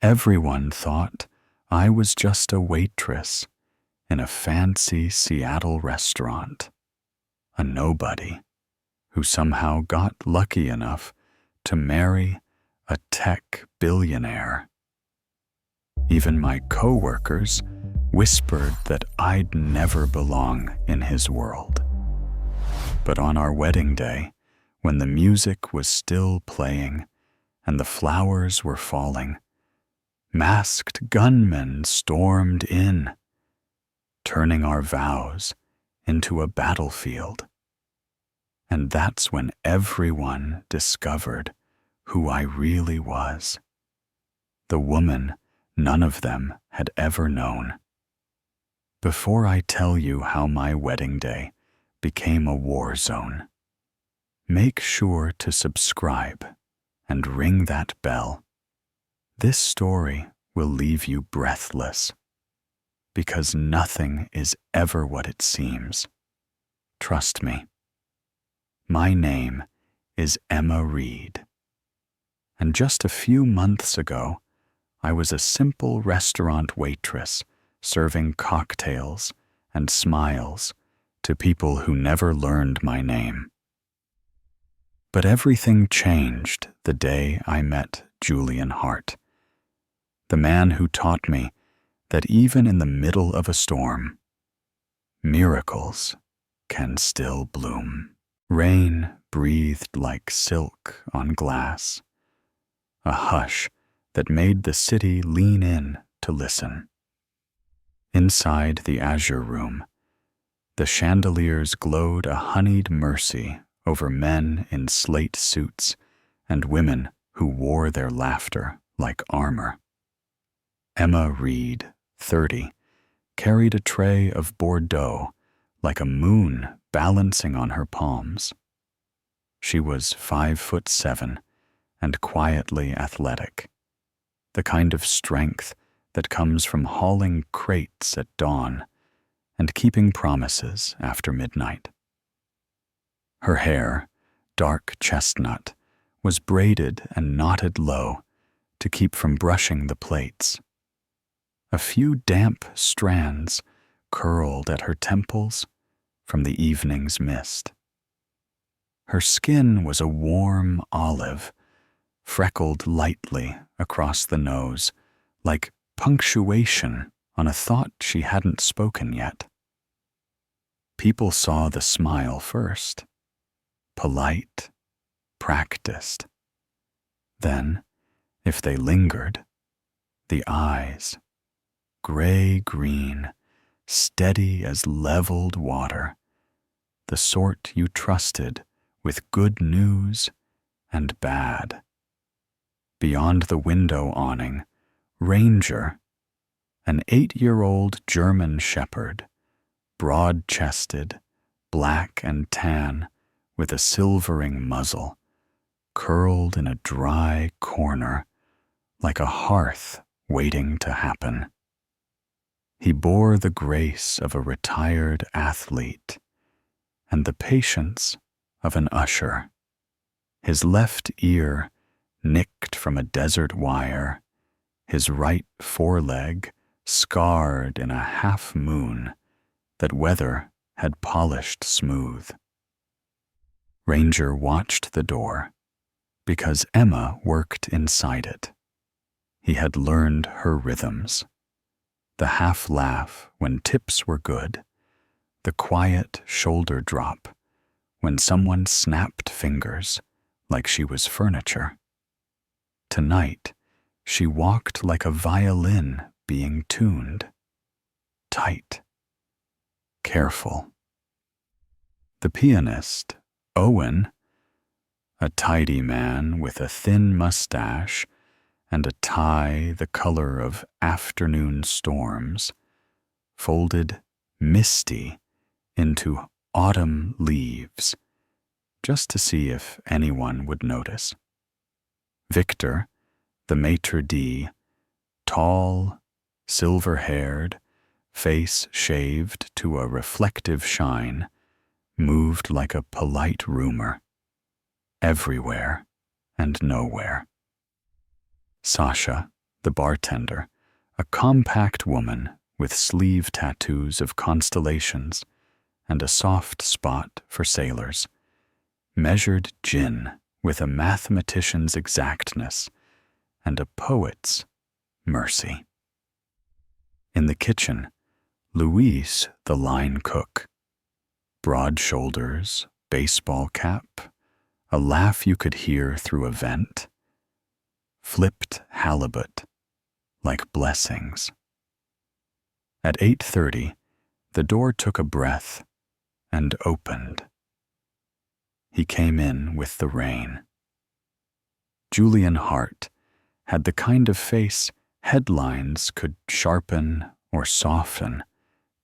Everyone thought I was just a waitress in a fancy Seattle restaurant, a nobody who somehow got lucky enough to marry a tech billionaire. Even my coworkers whispered that I'd never belong in his world. But on our wedding day, when the music was still playing and the flowers were falling, masked gunmen stormed in, turning our vows into a battlefield. And that's when everyone discovered who I really was, the woman none of them had ever known. Before I tell you how my wedding day became a war zone, make sure to subscribe and ring that bell. This story will leave you breathless, because nothing is ever what it seems. Trust me. My name is Emma Reed, and just a few months ago, I was a simple restaurant waitress serving cocktails and smiles to people who never learned my name. But everything changed the day I met Julian Hart, the man who taught me that even in the middle of a storm, miracles can still bloom. Rain breathed like silk on glass, a hush that made the city lean in to listen. Inside the Azure Room, the chandeliers glowed a honeyed mercy over men in slate suits and women who wore their laughter like armor. Emma Reed, 30, carried a tray of Bordeaux like a moon balancing on her palms. She was 5'7" and quietly athletic, the kind of strength that comes from hauling crates at dawn and keeping promises after midnight. Her hair, dark chestnut, was braided and knotted low to keep from brushing the plates. A few damp strands curled at her temples from the evening's mist. Her skin was a warm olive, freckled lightly across the nose, like punctuation on a thought she hadn't spoken yet. People saw the smile first, polite, practiced. Then, if they lingered, the eyes, gray-green, steady as leveled water, the sort you trusted with good news and bad. Beyond the window awning, Ranger, an 8-year-old German shepherd, broad-chested, black and tan, with a silvering muzzle, curled in a dry corner, like a hearth waiting to happen. He bore the grace of a retired athlete and the patience of an usher. His left ear nicked from a desert wire, his right foreleg scarred in a half-moon that weather had polished smooth. Ranger watched the door because Emma worked inside it. He had learned her rhythms, the half-laugh when tips were good, the quiet shoulder drop when someone snapped fingers like she was furniture. Tonight, she walked like a violin being tuned, tight, careful. The pianist, Owen, a tidy man with a thin mustache and a tie the color of afternoon storms, folded Misty into Autumn Leaves, just to see if anyone would notice. Victor, the maitre d', tall, silver-haired, face shaved to a reflective shine, moved like a polite rumor, everywhere and nowhere. Sasha, the bartender, a compact woman with sleeve tattoos of constellations and a soft spot for sailors, measured gin with a mathematician's exactness and a poet's mercy. In the kitchen, Louise, the line cook, broad shoulders, baseball cap, a laugh you could hear through a vent, flipped halibut like blessings. At 8:30, the door took a breath and opened. He came in with the rain. Julian Hart had the kind of face headlines could sharpen or soften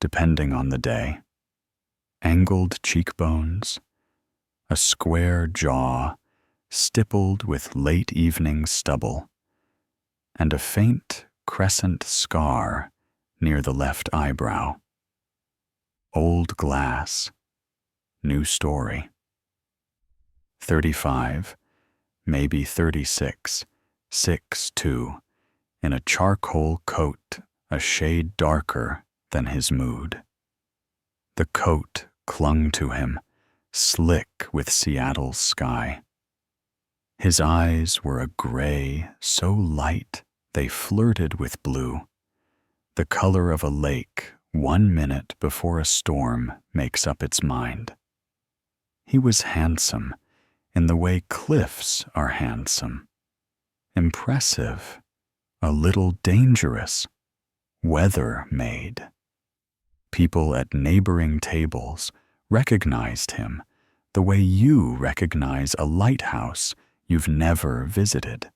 depending on the day. Angled cheekbones, a square jaw stippled with late evening stubble, and a faint crescent scar near the left eyebrow. Old glass, new story. 35, maybe 36, 6'2", in a charcoal coat a shade darker than his mood. The coat clung to him, slick with Seattle's sky. His eyes were a gray so light they flirted with blue, the color of a lake 1 minute before a storm makes up its mind. He was handsome in the way cliffs are handsome, impressive, a little dangerous, weather-made. People at neighboring tables recognized him the way you recognize a lighthouse you've never visited.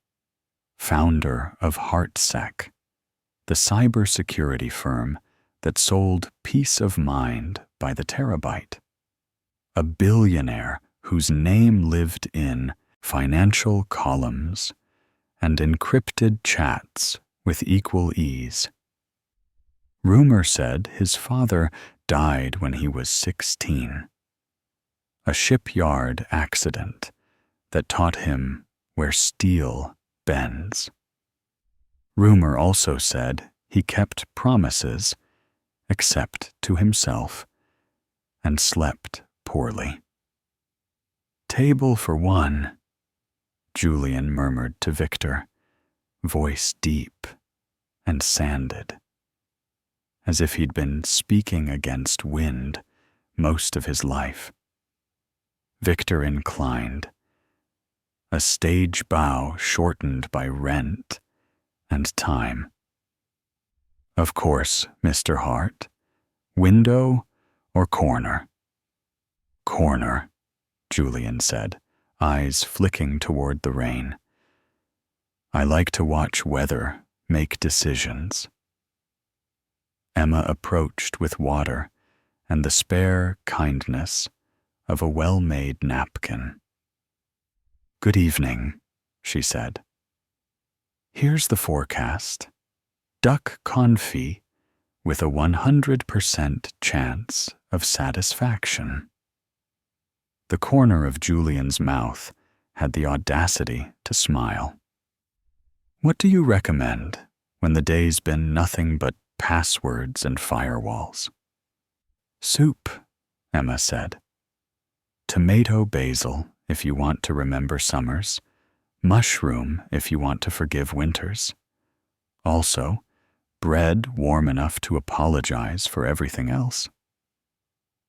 Founder of HeartSec, the cybersecurity firm that sold peace of mind by the terabyte. A billionaire whose name lived in financial columns and encrypted chats with equal ease. Rumor said his father died when he was 16. A shipyard accident that taught him where steel bends. Rumor also said he kept promises, except to himself, and slept poorly. "Table for one," Julian murmured to Victor, voice deep and sanded, as if he'd been speaking against wind most of his life. Victor inclined, a stage bow shortened by rent and time. "Of course, Mr. Hart. Window or corner?" "Corner," Julian said, eyes flicking toward the rain. "I like to watch weather make decisions." Emma approached with water and the spare kindness of a well-made napkin. "Good evening," she said. "Here's the forecast. Duck confit with a 100% chance of satisfaction." The corner of Julian's mouth had the audacity to smile. "What do you recommend when the day's been nothing but passwords and firewalls?" "Soup," Emma said. "Tomato basil if you want to remember summers, mushroom if you want to forgive winters. Also, bread warm enough to apologize for everything else."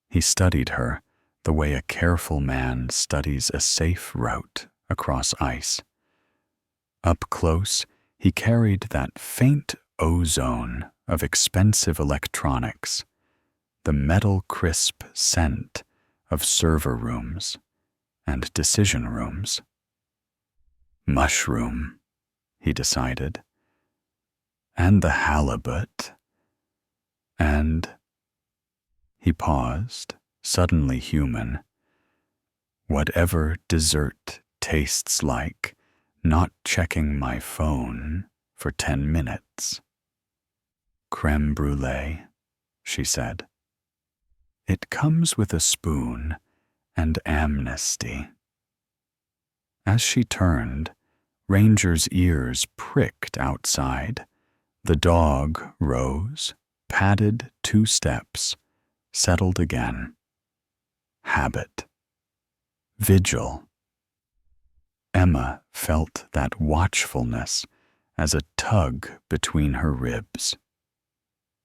He studied her the way a careful man studies a safe route across ice. Up close, he carried that faint ozone of expensive electronics, the metal crisp scent of server rooms and decision rooms. Mushroom, he decided, and the halibut, and... He paused, suddenly human. Whatever dessert tastes like not checking my phone for 10 minutes. "Crème brûlée," she said. "It comes with a spoon and amnesty." As she turned, Ranger's ears pricked outside. The dog rose, padded 2 steps, settled again. Habit. Vigil. Emma felt that watchfulness as a tug between her ribs.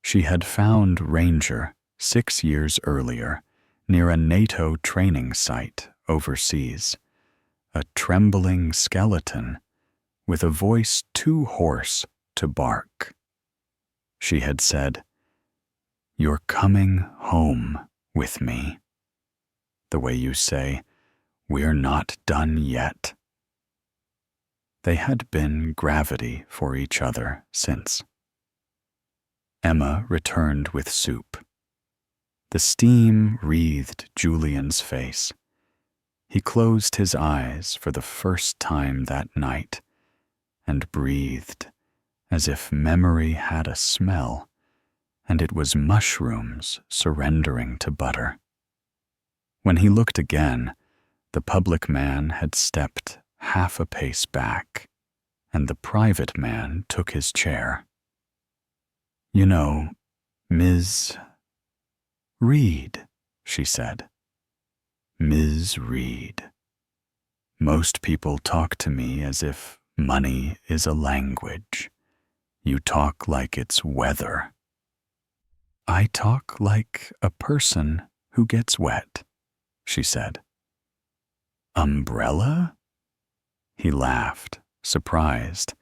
She had found Ranger 6 years earlier near a NATO training site overseas, a trembling skeleton with a voice too hoarse to bark. She had said, "You're coming home with me," the way you say, "We're not done yet." They had been gravity for each other since. Emma returned with soup. The steam wreathed Julian's face. He closed his eyes for the first time that night and breathed as if memory had a smell and it was mushrooms surrendering to butter. When he looked again, the public man had stepped half a pace back, and the private man took his chair. "You know, Ms. Reed," she said. "Ms. Reed. Most people talk to me as if money is a language. You talk like it's weather." "I talk like a person who gets wet," she said. "Umbrella?" He laughed, surprised,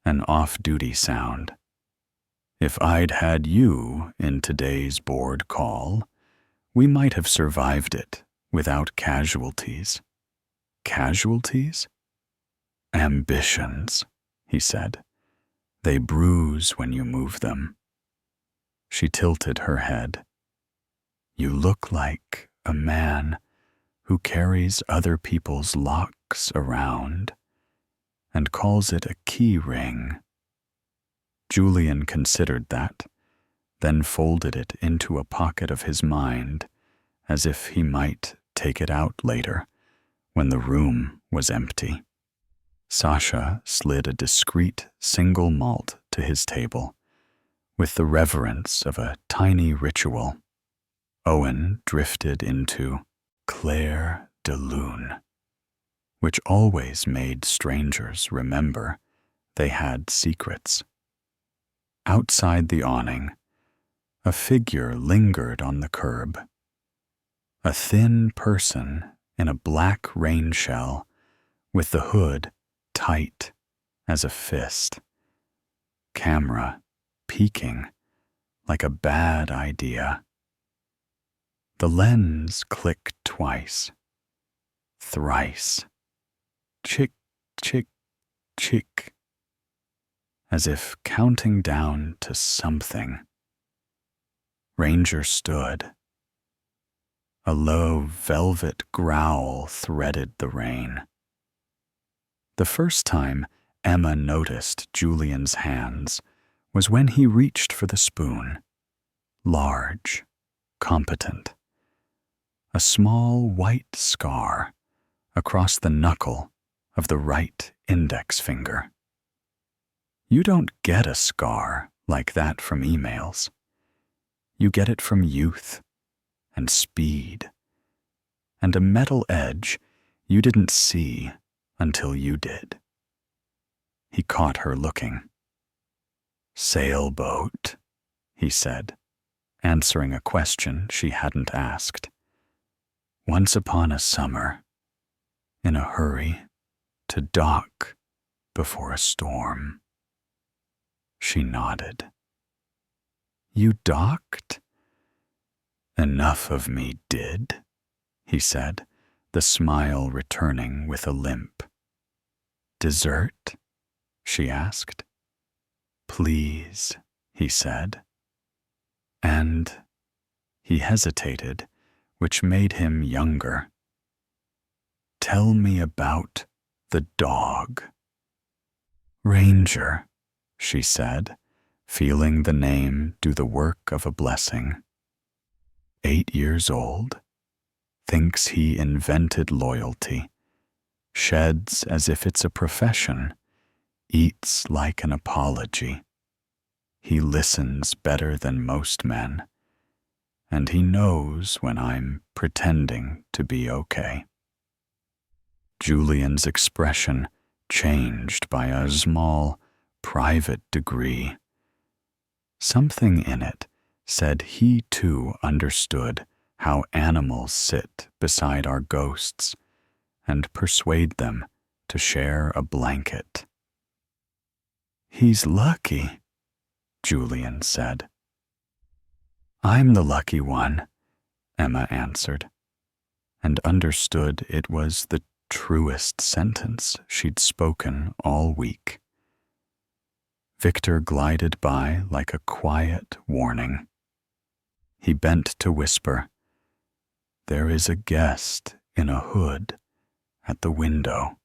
an off-duty sound. "If I'd had you in today's board call, we might have survived it without casualties." "Casualties?" "Ambitions," he said. "They bruise when you move them." She tilted her head. "You look like a man who carries other people's locks around and calls it a key ring." Julian considered that, then folded it into a pocket of his mind as if he might take it out later when the room was empty. Sasha slid a discreet single malt to his table with the reverence of a tiny ritual. Owen drifted into Claire de Lune, which always made strangers remember they had secrets. Outside the awning, a figure lingered on the curb. A thin person in a black rain shell with the hood tight as a fist. Camera peeking like a bad idea. The lens clicked twice, thrice. Chick, chick, chick. As if counting down to something. Ranger stood. A low velvet growl threaded the rain. The first time Emma noticed Julian's hands was when he reached for the spoon. Large, competent. A small white scar across the knuckle of the right index finger. You don't get a scar like that from emails. You get it from youth and speed and a metal edge you didn't see until you did. He caught her looking. "Sailboat," he said, answering a question she hadn't asked. "Once upon a summer, in a hurry to dock before a storm." She nodded. "You docked?" "Enough of me did," he said, the smile returning with a limp. "Dessert?" she asked. "Please," he said. And he hesitated, which made him younger. "Tell me about the dog." "Ranger," she said, feeling the name do the work of a blessing. 8 years old, thinks he invented loyalty, sheds as if it's a profession, eats like an apology. He listens better than most men, and he knows when I'm pretending to be okay. Julian's expression changed by a small, private degree. Something in it said he too understood how animals sit beside our ghosts and persuade them to share a blanket. "He's lucky," Julian said. "I'm the lucky one," Emma answered, and understood it was the truest sentence she'd spoken all week. Victor glided by like a quiet warning. He bent to whisper, "There is a guest in a hood at the window.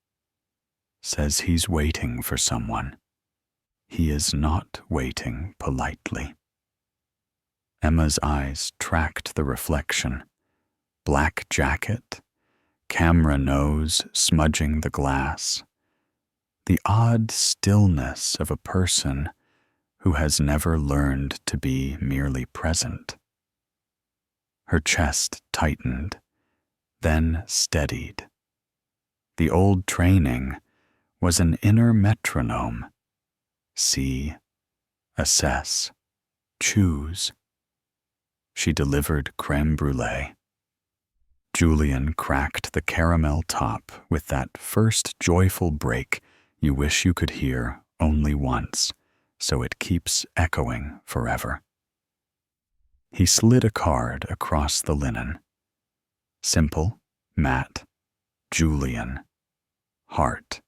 Says he's waiting for someone. He is not waiting politely." Emma's eyes tracked the reflection. Black jacket, camera nose smudging the glass. The odd stillness of a person who has never learned to be merely present. Her chest tightened, then steadied. The old training was an inner metronome. See, assess, choose. She delivered crème brûlée. Julian cracked the caramel top with that first joyful break you wish you could hear only once, so it keeps echoing forever. He slid a card across the linen. Simple, matte, Julian, heart,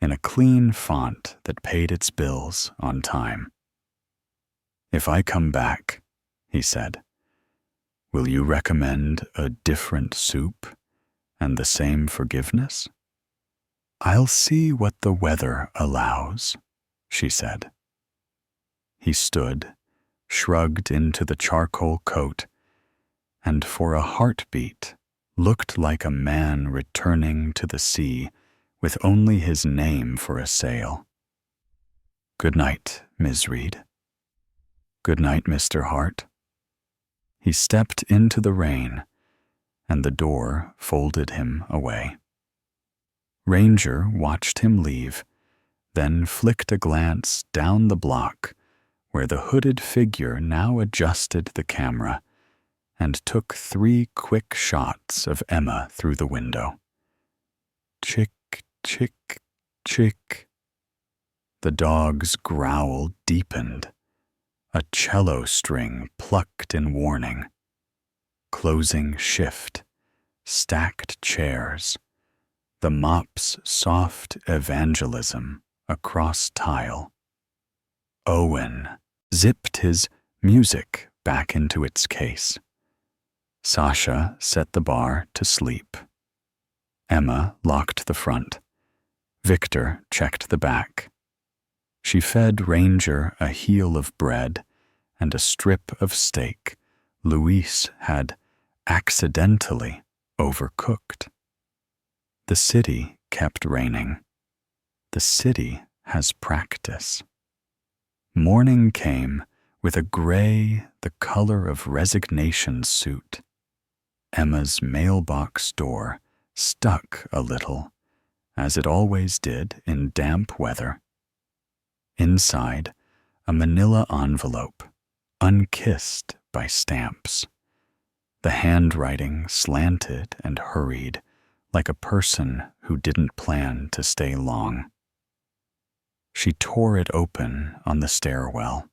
in a clean font that paid its bills on time. "If I come back," he said, "will you recommend a different soup and the same forgiveness?" "I'll see what the weather allows," she said. He stood, shrugged into the charcoal coat, and for a heartbeat looked like a man returning to the sea with only his name for a sail. "Good night, Ms. Reed." "Good night, Mr. Hart." He stepped into the rain, and the door folded him away. Ranger watched him leave, then flicked a glance down the block where the hooded figure now adjusted the camera and took 3 quick shots of Emma through the window. Chick, chick, chick. The dog's growl deepened. A cello string plucked in warning. Closing shift, stacked chairs, the mop's soft evangelism across tile. Owen zipped his music back into its case. Sasha set the bar to sleep. Emma locked the front. Victor checked the back. She fed Ranger a heel of bread and a strip of steak Luis had accidentally overcooked. The city kept raining. The city has practice. Morning came with a gray, the color of resignation suit. Emma's mailbox door stuck a little, as it always did in damp weather. Inside, a manila envelope, unkissed by stamps. The handwriting slanted and hurried, like a person who didn't plan to stay long. She tore it open on the stairwell,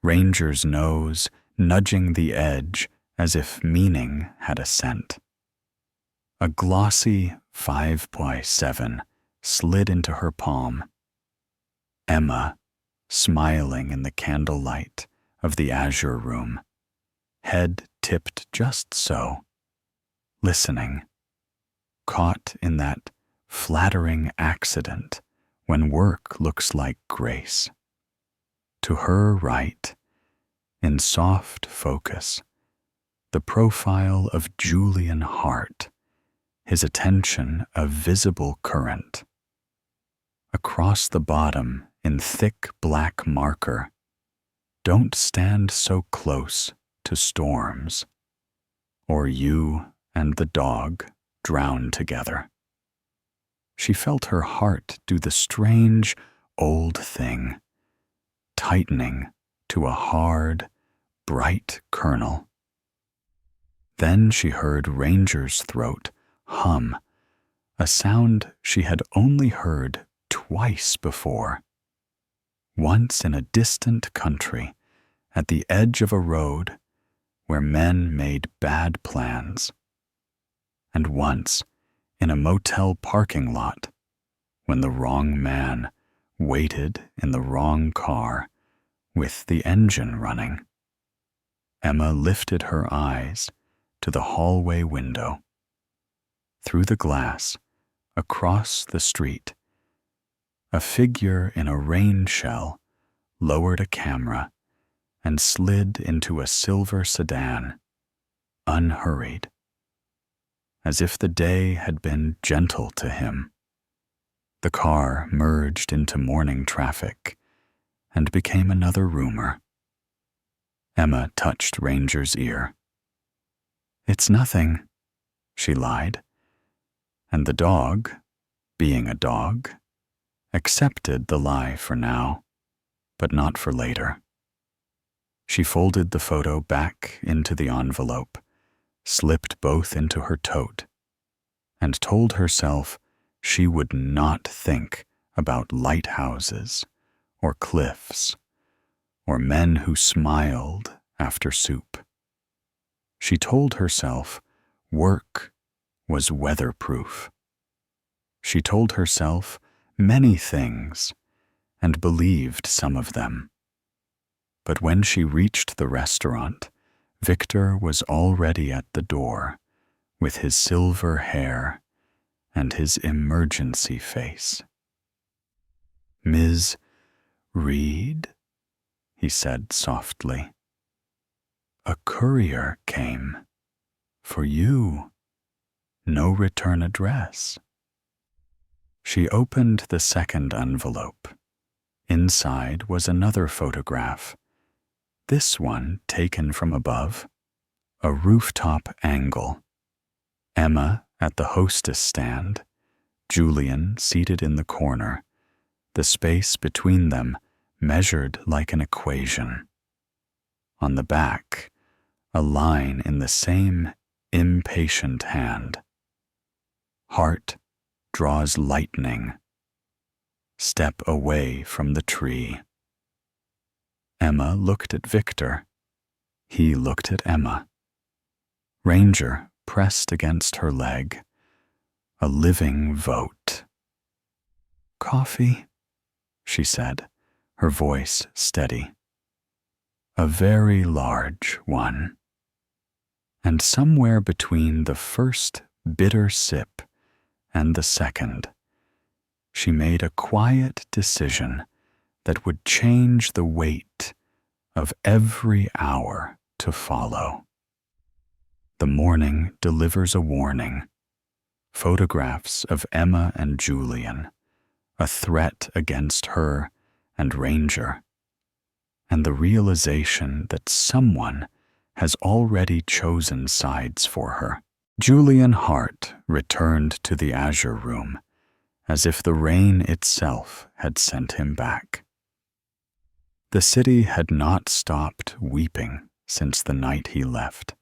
Ranger's nose nudging the edge as if meaning had a scent. A glossy 5x7 slid into her palm. Emma, smiling in the candlelight of the azure room, head tipped just so, listening, caught in that flattering accident when work looks like grace. To her right, in soft focus, the profile of Julian Hart, his attention a visible current. across the bottom in thick black marker, "Don't stand so close to storms, or you and the dog drown together." She felt her heart do the strange old thing, tightening to a hard, bright kernel. Then she heard Ranger's throat hum, a sound she had only heard twice before. Once in a distant country, at the edge of a road where men made bad plans, and once in a motel parking lot when the wrong man waited in the wrong car with the engine running. Emma lifted her eyes to the hallway window. Through the glass, across the street, a figure in a rain shell lowered a camera and slid into a silver sedan, unhurried, as if the day had been gentle to him. The car merged into morning traffic and became another rumor. Emma touched Ranger's ear. "It's nothing," she lied, and the dog, being a dog, accepted the lie for now, but not for later. She folded the photo back into the envelope, slipped both into her tote, and told herself she would not think about lighthouses or cliffs or men who smiled after soup. She told herself work was weatherproof. She told herself many things and believed some of them. But when she reached the restaurant, Victor was already at the door with his silver hair and his emergency face. "Ms. Reed," he said softly, "a courier came. For you. No return address." She opened the second envelope. Inside was another photograph, this one taken from above, a rooftop angle. Emma at the hostess stand, Julian seated in the corner, the space between them measured like an equation. On the back, a line in the same impatient hand. Heart draws lightning. Step away from the tree. Emma looked at Victor. He looked at Emma. Ranger pressed against her leg. A living vote. "Coffee?" she said, her voice steady. "A very large one." And somewhere between the first bitter sip and the second, she made a quiet decision that would change the weight of every hour to follow. The morning delivers a warning. Photographs of Emma and Julian, a threat against her and Ranger, and the realization that someone has already chosen sides for her. Julian Hart returned to the Azure Room as if the rain itself had sent him back. The city had not stopped weeping since the night he left,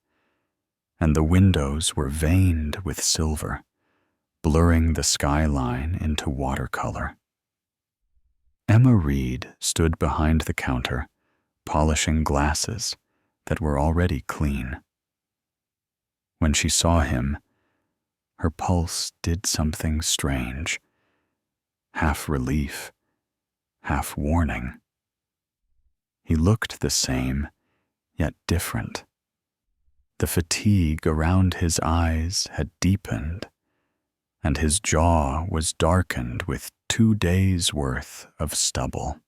and the windows were veined with silver, blurring the skyline into watercolor. Emma Reed stood behind the counter, polishing glasses that were already clean. When she saw him, her pulse did something strange, half relief, half warning. He looked the same, yet different. The fatigue around his eyes had deepened, and his jaw was darkened with 2 days' worth of stubble.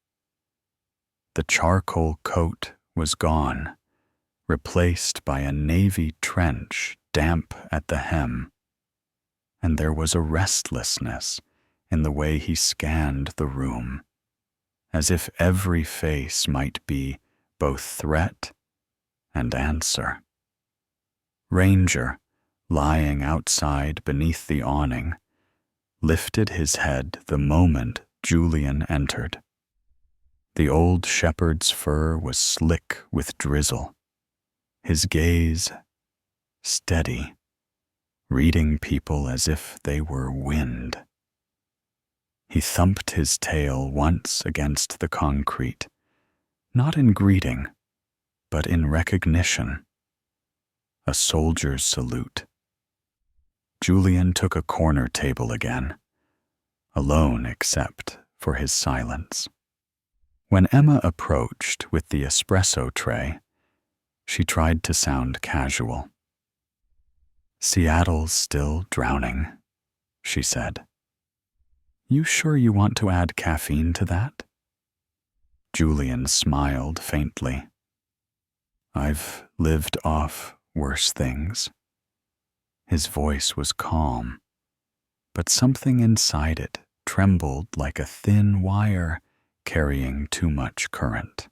The charcoal coat was gone, replaced by a navy trench damp at the hem, and there was a restlessness in the way he scanned the room, as if every face might be both threat and answer. Ranger, lying outside beneath the awning, lifted his head the moment Julian entered. The old shepherd's fur was slick with drizzle, his gaze steady, reading people as if they were wind. He thumped his tail once against the concrete, not in greeting, but in recognition. A soldier's salute. Julian took a corner table again, alone except for his silence. When Emma approached with the espresso tray, she tried to sound casual. "Seattle's still drowning," she said. "You sure you want to add caffeine to that?" Julian smiled faintly. "I've lived off worse things." His voice was calm, but something inside it trembled like a thin wire carrying too much current.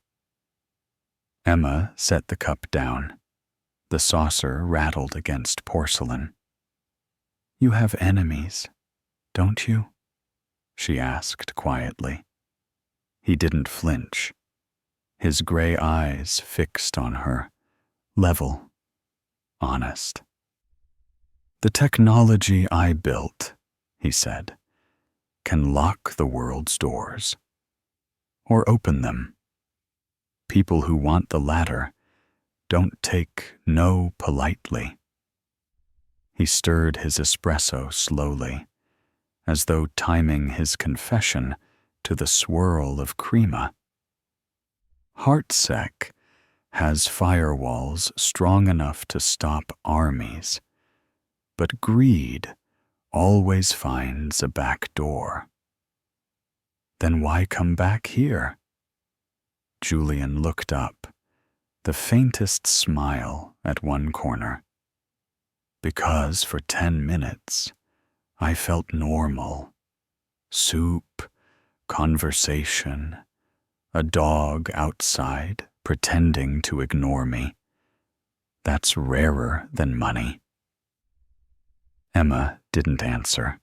Emma set the cup down. The saucer rattled against porcelain. "You have enemies, don't you?" she asked quietly. He didn't flinch, his gray eyes fixed on her, level, honest. "The technology I built," he said, "can lock the world's doors, or open them. People who want the latter don't take no politely." He stirred his espresso slowly, as though timing his confession to the swirl of crema. "Heartsec has firewalls strong enough to stop armies, but greed always finds a back door." "Then why come back here?" Julian looked up, the faintest smile at one corner. "Because for 10 minutes I felt normal. Soup, conversation, a dog outside pretending to ignore me. That's rarer than money." Emma didn't answer.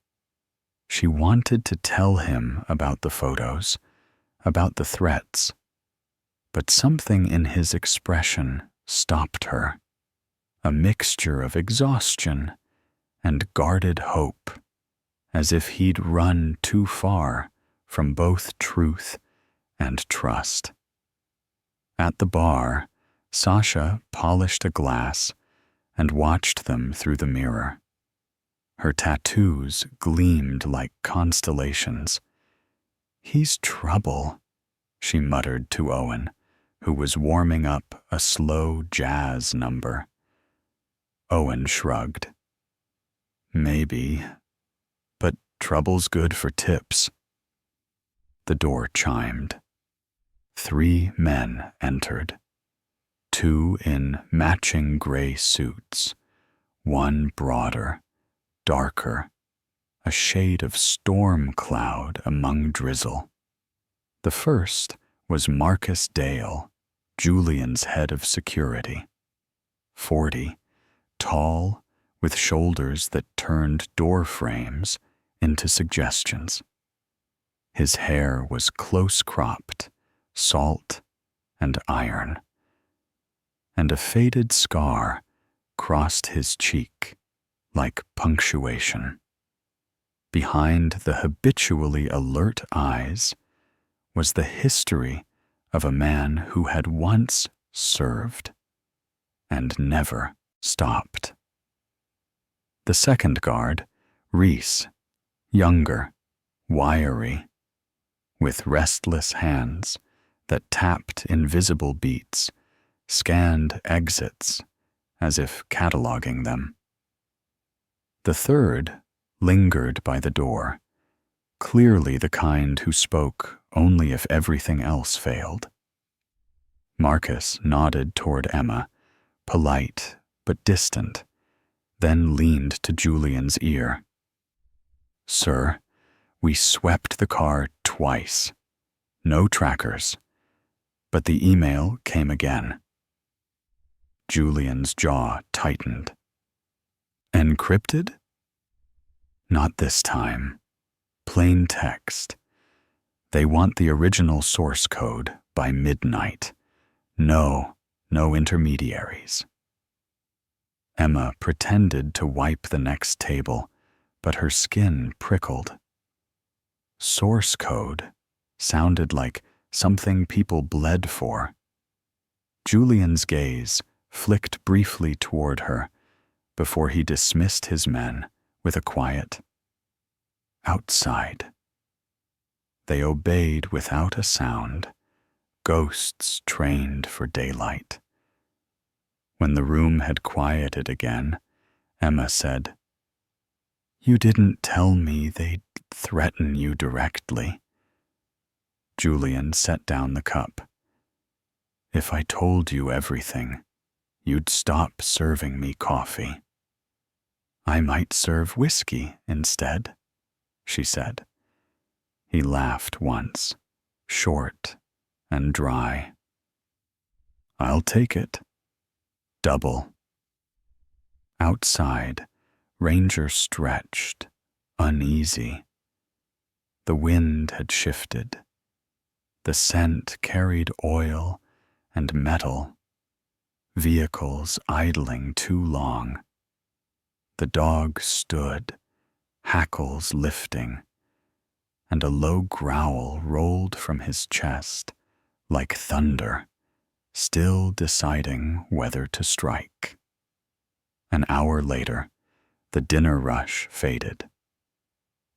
She wanted to tell him about the photos, about the threats, but something in his expression stopped her, a mixture of exhaustion and guarded hope, as if he'd run too far from both truth and trust. At the bar, Sasha polished a glass and watched them through the mirror. Her tattoos gleamed like constellations. "He's trouble," she muttered to Owen, who was warming up a slow jazz number. Owen shrugged. "Maybe, but trouble's good for tips." The door chimed. 3 men entered, 2 in matching gray suits, one broader, darker, a shade of storm cloud among drizzle. The first was Marcus Dale, Julian's head of security. 40, tall, with shoulders that turned door frames into suggestions. His hair was close-cropped, salt and iron, and a faded scar crossed his cheek like punctuation. Behind the habitually alert eyes was the history of a man who had once served and never stopped. The second guard, Reese, younger, wiry, with restless hands that tapped invisible beats, scanned exits as if cataloging them. The third lingered by the door, clearly the kind who spoke only if everything else failed. Marcus nodded toward Emma, polite but distant, then leaned to Julian's ear. "Sir, We swept the car twice. No trackers. But the email came again. Julian's jaw tightened. Encrypted? Not this time. Plain text. They want the original source code by midnight. No intermediaries. Emma pretended to wipe the next table, but her skin prickled. Source code sounded like something people bled for. Julian's gaze flicked briefly toward her before he dismissed his men with a quiet, "Outside." They obeyed without a sound, ghosts trained for daylight. When the room had quieted again, Emma said, "You didn't tell me they'd threaten you directly." Julian set down the cup. "If I told you everything, you'd stop serving me coffee." "I might serve whiskey instead," she said. He laughed once, short and dry. "I'll take it. Double." Outside, Ranger stretched, uneasy. The wind had shifted. The scent carried oil and metal, vehicles idling too long. The dog stood, hackles lifting, and a low growl rolled from his chest like thunder, still deciding whether to strike. An hour later, the dinner rush faded.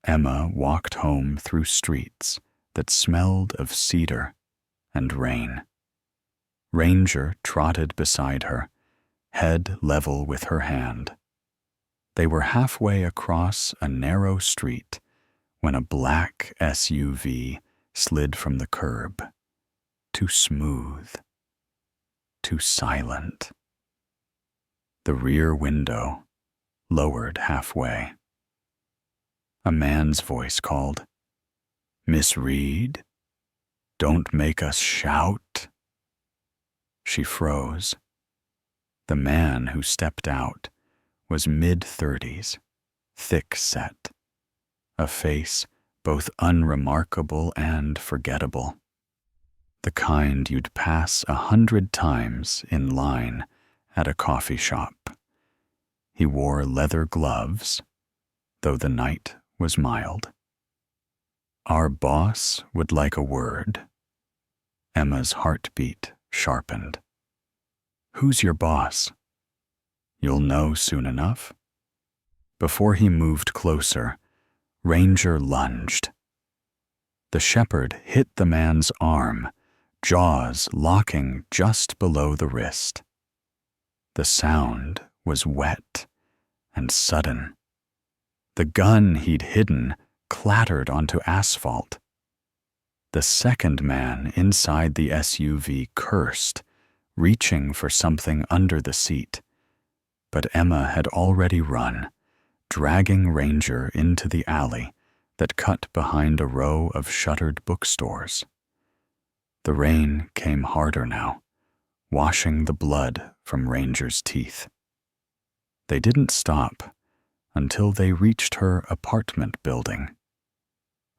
Emma walked home through streets that smelled of cedar and rain. Ranger trotted beside her, head level with her hand. They were halfway across a narrow street when a black SUV slid from the curb, too smooth, too silent. The rear window lowered halfway. A man's voice called, "Miss Reed, don't make us shout." She froze. The man who stepped out was mid-30s, thick-set, a face both unremarkable and forgettable. The kind you'd pass 100 times in line at a coffee shop. He wore leather gloves, though the night was mild. "Our boss would like a word." Emma's heartbeat sharpened. "Who's your boss?" "You'll know soon enough." Before he moved closer, Ranger lunged. The shepherd hit the man's arm, jaws locking just below the wrist. The sound was wet and sudden. The gun he'd hidden clattered onto asphalt. The second man inside the SUV cursed, reaching for something under the seat. But Emma had already run, dragging Ranger into the alley that cut behind a row of shuttered bookstores. The rain came harder now, washing the blood from Ranger's teeth. They didn't stop until they reached her apartment building,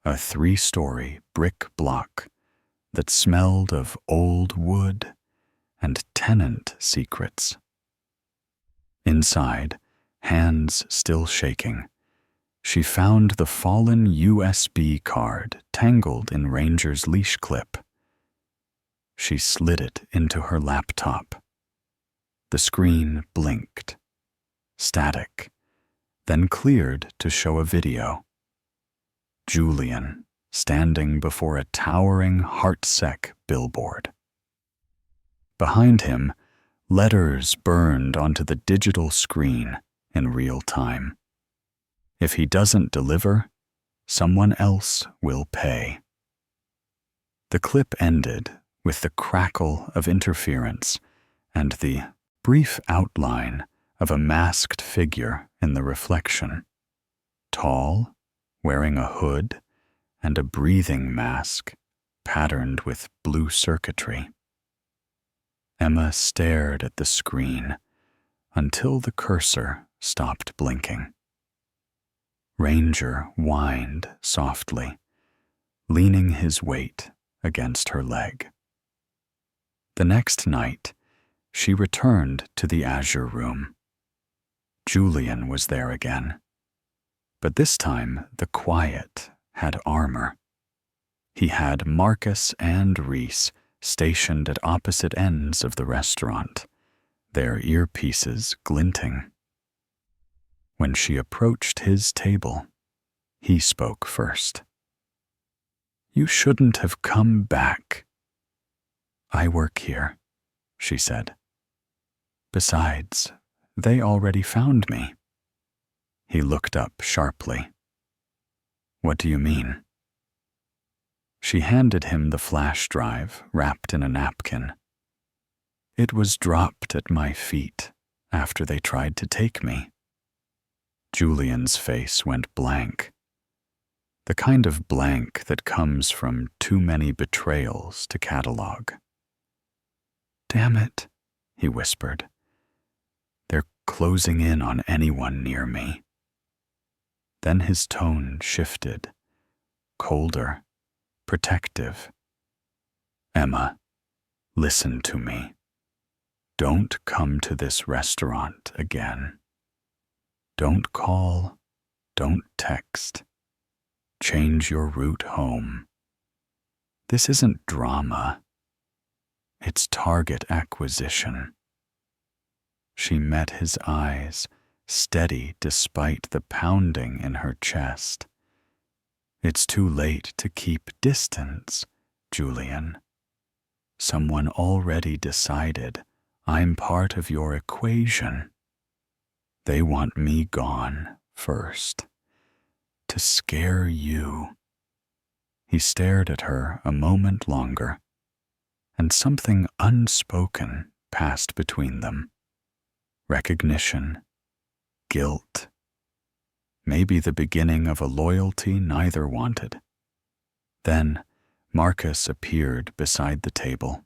a 3-story brick block that smelled of old wood and tenant secrets. Inside, hands still shaking, she found the fallen USB card tangled in Ranger's leash clip. She slid it into her laptop. The screen blinked, static, then cleared to show a video. Julian standing before a towering heart-sec billboard. Behind him, letters burned onto the digital screen in real time. If he doesn't deliver, someone else will pay. The clip ended with the crackle of interference and the brief outline of a masked figure in the reflection. Tall, wearing a hood and a breathing mask patterned with blue circuitry. Emma stared at the screen until the cursor stopped blinking. Ranger whined softly, leaning his weight against her leg. The next night, she returned to the Azure Room. Julian was there again, but this time the quiet had armor. He had Marcus and Reese stationed at opposite ends of the restaurant, their earpieces glinting. When she approached his table, he spoke first. "You shouldn't have come back." "I work here," she said. "Besides, they already found me." He looked up sharply. "What do you mean?" She handed him the flash drive wrapped in a napkin. "It was dropped at my feet after they tried to take me." Julian's face went blank. The kind of blank that comes from too many betrayals to catalog. "Damn it," he whispered. "They're closing in on anyone near me." Then his tone shifted, colder, protective. "Emma, listen to me. Don't come to this restaurant again. Don't call, don't text. Change your route home. This isn't drama. It's target acquisition." She met his eyes, steady despite the pounding in her chest. "It's too late to keep distance, Julian. Someone already decided I'm part of your equation. They want me gone first, to scare you." He stared at her a moment longer, and something unspoken passed between them. Recognition, guilt, maybe the beginning of a loyalty neither wanted. Then Marcus appeared beside the table,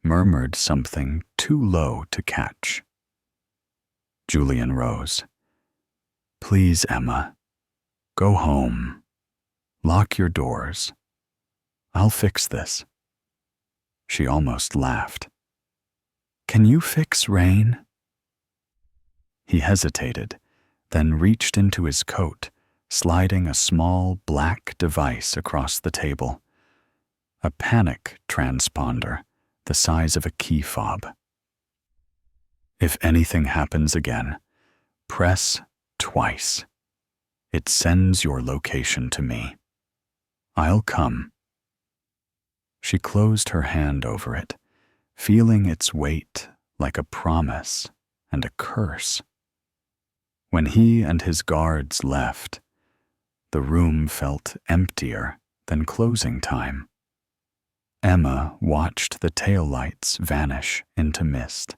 murmured something too low to catch. Julian rose. "Please, Emma, go home. Lock your doors. I'll fix this." She almost laughed. "Can you fix rain?" He hesitated, then reached into his coat, sliding a small black device across the table. A panic transponder, the size of a key fob. "If anything happens again, press twice. It sends your location to me. I'll come." She closed her hand over it, feeling its weight like a promise and a curse. When he and his guards left, the room felt emptier than closing time. Emma watched the taillights vanish into mist.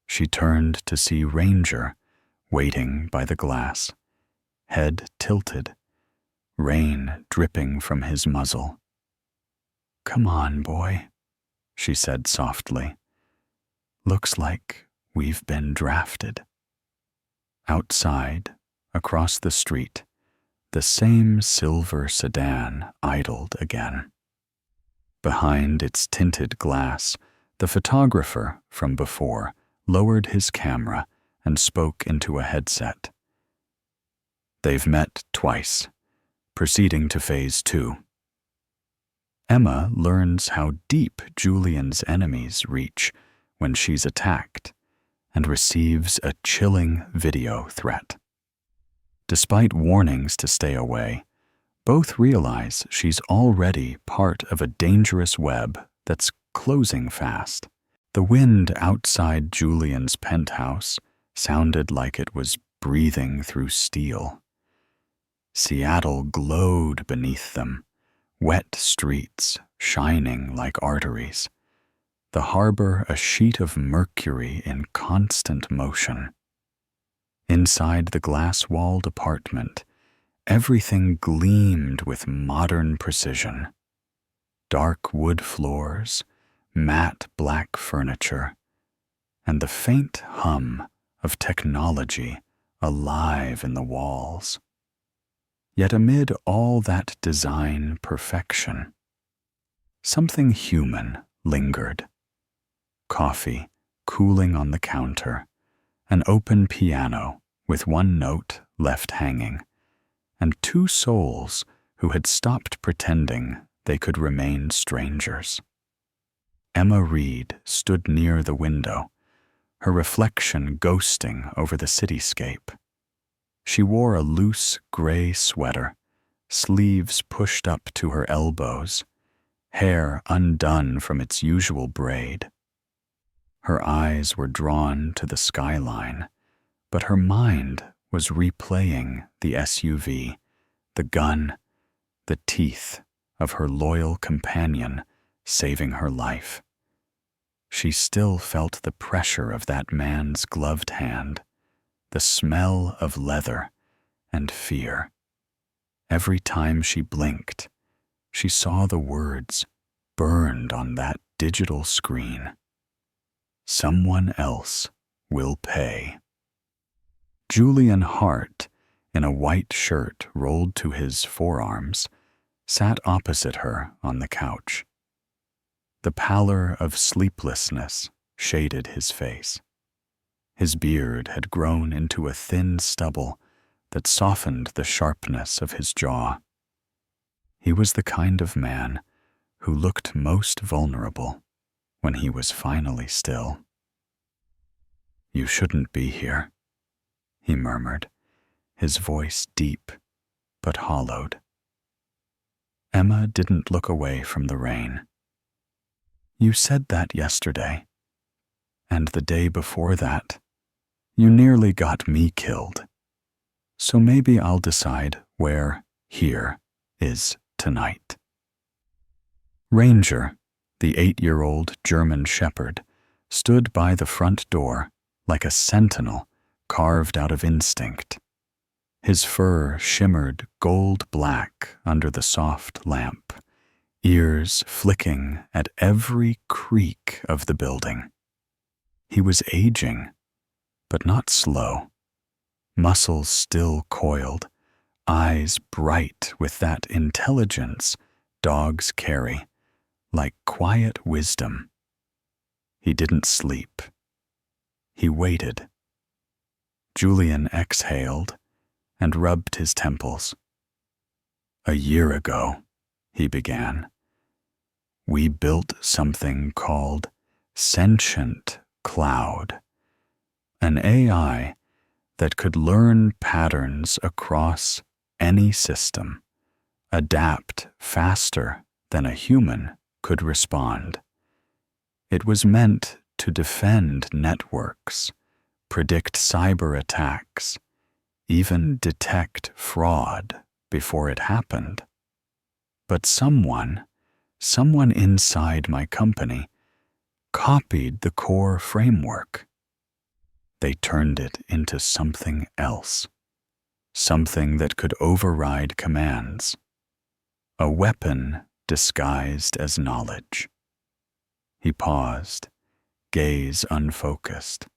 She turned to see Ranger waiting by the glass, head tilted, rain dripping from his muzzle. "Come on, boy," she said softly. "Looks like we've been drafted." Outside, across the street, the same silver sedan idled again. Behind its tinted glass, the photographer from before lowered his camera and spoke into a headset. "They've met twice, proceeding to phase 2. Emma learns how deep Julian's enemies reach when she's attacked and receives a chilling video threat. Despite warnings to stay away, both realize she's already part of a dangerous web that's closing fast. The wind outside Julian's penthouse sounded like it was breathing through steel. Seattle glowed beneath them, wet streets shining like arteries. The harbor a sheet of mercury in constant motion. Inside the glass-walled apartment, Everything gleamed with modern precision. Dark wood floors, matte black furniture, and the faint hum of technology alive in the walls. Yet amid all that design perfection, something human lingered. Coffee cooling on the counter, an open piano with one note left hanging, and two souls who had stopped pretending they could remain strangers. Emma Reed stood near the window, her reflection ghosting over the cityscape. She wore a loose gray sweater, sleeves pushed up to her elbows, hair undone from its usual braid. Her eyes were drawn to the skyline, but her mind was replaying the SUV, the gun, the teeth of her loyal companion saving her life. She still felt the pressure of that man's gloved hand, the smell of leather and fear. Every time she blinked, she saw the words burned on that digital screen. Someone else will pay. Julian Hart, in a white shirt rolled to his forearms, sat opposite her on the couch. The pallor of sleeplessness shaded his face. His beard had grown into a thin stubble that softened the sharpness of his jaw. He was the kind of man who looked most vulnerable when he was finally still. "You shouldn't be here," he murmured, his voice deep but hollowed. Emma didn't look away from the rain. "You said that yesterday, and the day before that. You nearly got me killed. So maybe I'll decide where here is tonight." Ranger, the 8-year-old German shepherd, stood by the front door like a sentinel carved out of instinct. His fur shimmered gold-black under the soft lamp, ears flicking at every creak of the building. He was aging, but not slow. Muscles still coiled, eyes bright with that intelligence dogs carry, like quiet wisdom. He didn't sleep. He waited. Julian exhaled and rubbed his temples. "A year ago," he began, "we built something called Sentient Cloud, an AI that could learn patterns across any system, adapt faster than a human could respond. It was meant to defend networks, predict cyber attacks, even detect fraud before it happened. But someone inside my company copied the core framework. They turned it into something else, something that could override commands, a weapon disguised as knowledge." He paused, gaze unfocused.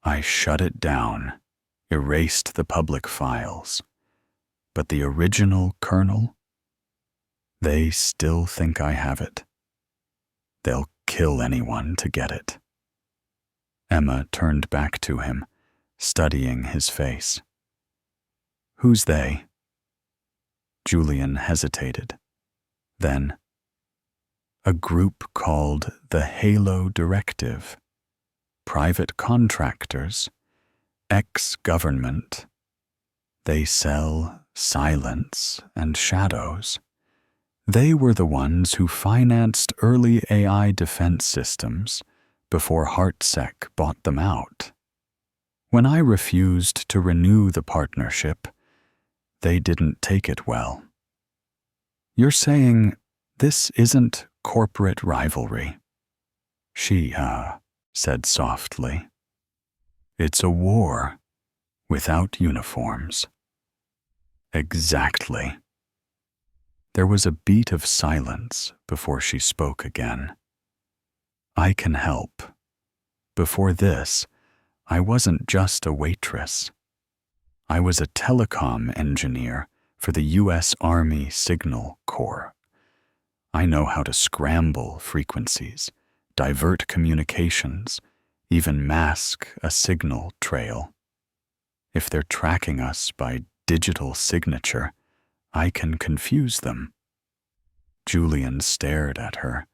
"I shut it down, erased the public files, but the original kernel, they still think I have it. They'll kill anyone to get it." Emma turned back to him, studying his face. "Who's they?" Julian hesitated. Then, "A group called the Halo Directive. Private contractors, ex-government. They sell silence and shadows. They were the ones who financed early AI defense systems before HeartSec bought them out. When I refused to renew the partnership, they didn't take it well. You're saying this isn't corporate rivalry?" She, said softly. "It's a war without uniforms." Exactly. There was a beat of silence before she spoke again. I can help. Before this, I wasn't just a waitress. I was a telecom engineer for the U.S. Army Signal Corps. I know how to scramble frequencies, divert communications, even mask a signal trail. If they're tracking us by digital signature, I can confuse them. Julian stared at her,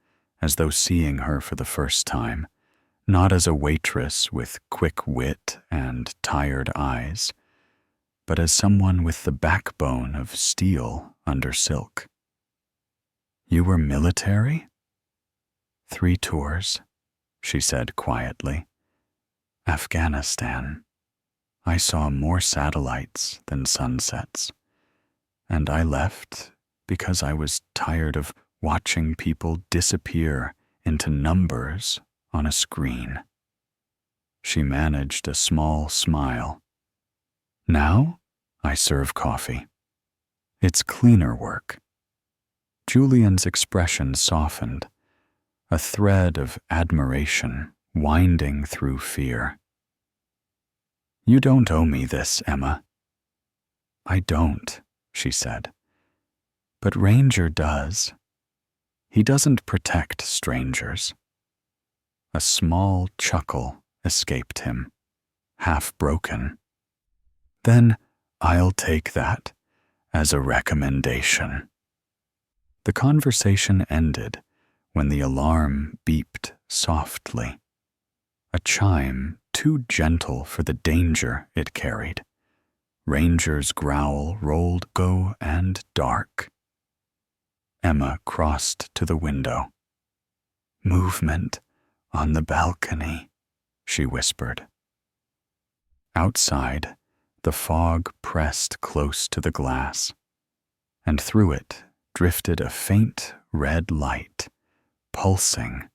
as though seeing her for the first time, not as a waitress with quick wit and tired eyes, but as someone with the backbone of steel under silk. You were military? 3 tours, she said quietly. Afghanistan. I saw more satellites than sunsets, and I left because I was tired of watching people disappear into numbers on a screen. She managed a small smile. Now, I serve coffee. It's cleaner work. Julian's expression softened, a thread of admiration winding through fear. You don't owe me this, Emma. I don't, she said. But Ranger does. He doesn't protect strangers. A small chuckle escaped him, half broken. Then I'll take that as a recommendation. The conversation ended when the alarm beeped softly, a chime too gentle for the danger it carried. Ranger's growl rolled go and dark. Emma crossed to the window. Movement on the balcony, she whispered. Outside, the fog pressed close to the glass, and through it drifted a faint red light, pulsing,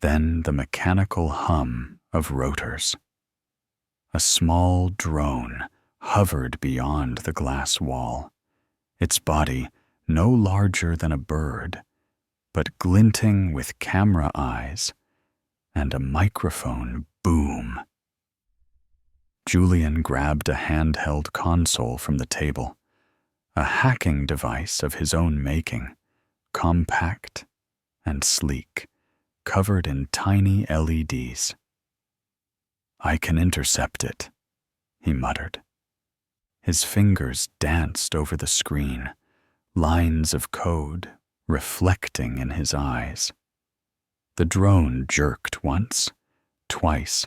then the mechanical hum of rotors. A small drone hovered beyond the glass wall, its body no larger than a bird, but glinting with camera eyes and a microphone boom. Julian grabbed a handheld console from the table, a hacking device of his own making, compact and sleek, covered in tiny LEDs. I can intercept it, he muttered. His fingers danced over the screen, lines of code reflecting in his eyes. The drone jerked once, twice,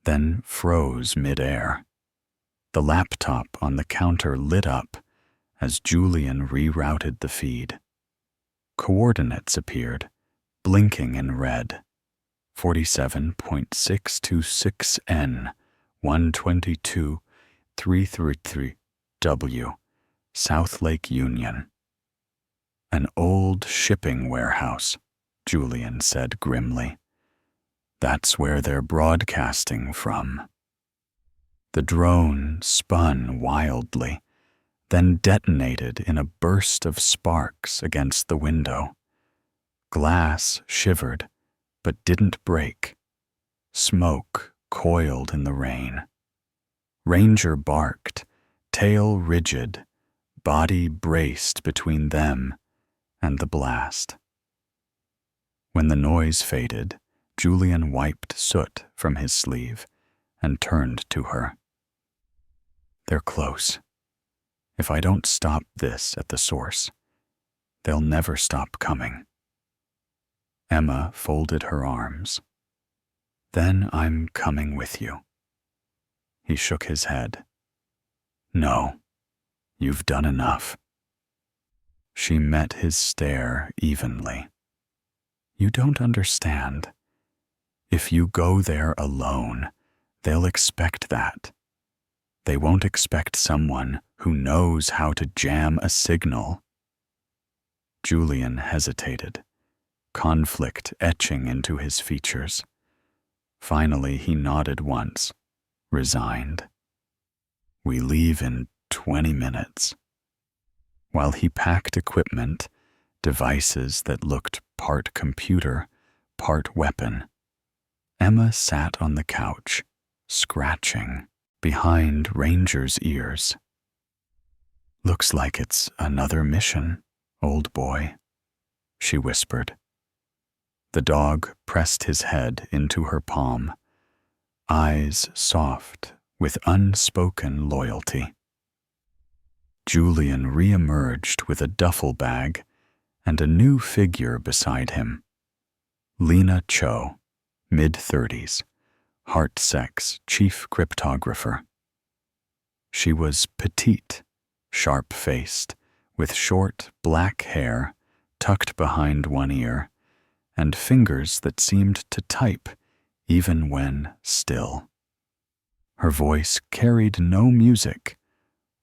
then froze midair. The laptop on the counter lit up as Julian rerouted the feed. Coordinates appeared, blinking in red. 47.626 N, 122.333 W, South Lake Union. An old shipping warehouse, Julian said grimly. That's where they're broadcasting from. The drone spun wildly, then detonated in a burst of sparks against the window. Glass shivered, but didn't break. Smoke coiled in the rain. Ranger barked, tail rigid, body braced between them and the blast. When the noise faded, Julian wiped soot from his sleeve and turned to her. They're close. If I don't stop this at the source, they'll never stop coming. Emma folded her arms. Then I'm coming with you. He shook his head. No, you've done enough. She met his stare evenly. You don't understand. If you go there alone, they'll expect that. They won't expect someone who knows how to jam a signal. Julian hesitated, conflict etching into his features. Finally, he nodded once, resigned. We leave in 20 minutes. While he packed equipment, devices that looked part computer, part weapon, Emma sat on the couch, scratching behind Ranger's ears. "Looks like it's another mission, old boy," she whispered. The dog pressed his head into her palm, eyes soft with unspoken loyalty. Julian re-emerged with a duffel bag and a new figure beside him. Lena Cho, mid-30s, HeartSec's chief cryptographer. She was petite, sharp-faced, with short black hair tucked behind one ear and fingers that seemed to type even when still. Her voice carried no music,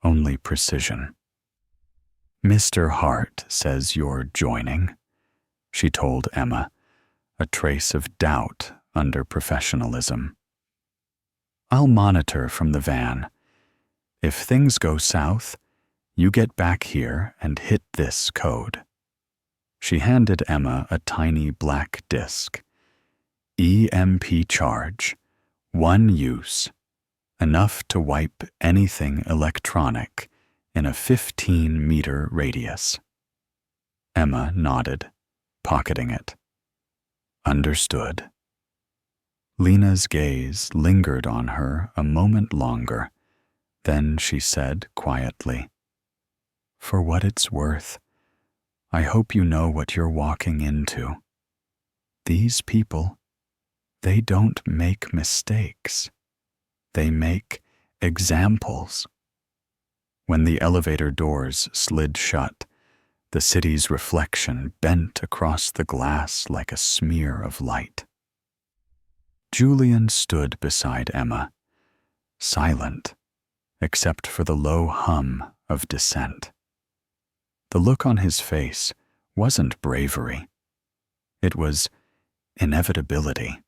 only precision. "Mr. Hart says you're joining," she told Emma, a trace of doubt under professionalism. "I'll monitor from the van. If things go south, you get back here and hit this code." She handed Emma a tiny black disc. "EMP charge, one use, enough to wipe anything electronic in a 15-meter radius." Emma nodded, pocketing it. "Understood." Lena's gaze lingered on her a moment longer. Then she said quietly, "For what it's worth, I hope you know what you're walking into. These people, they don't make mistakes. They make examples." When the elevator doors slid shut, the city's reflection bent across the glass like a smear of light. Julian stood beside Emma, silent, except for the low hum of dissent. The look on his face wasn't bravery. It was inevitability.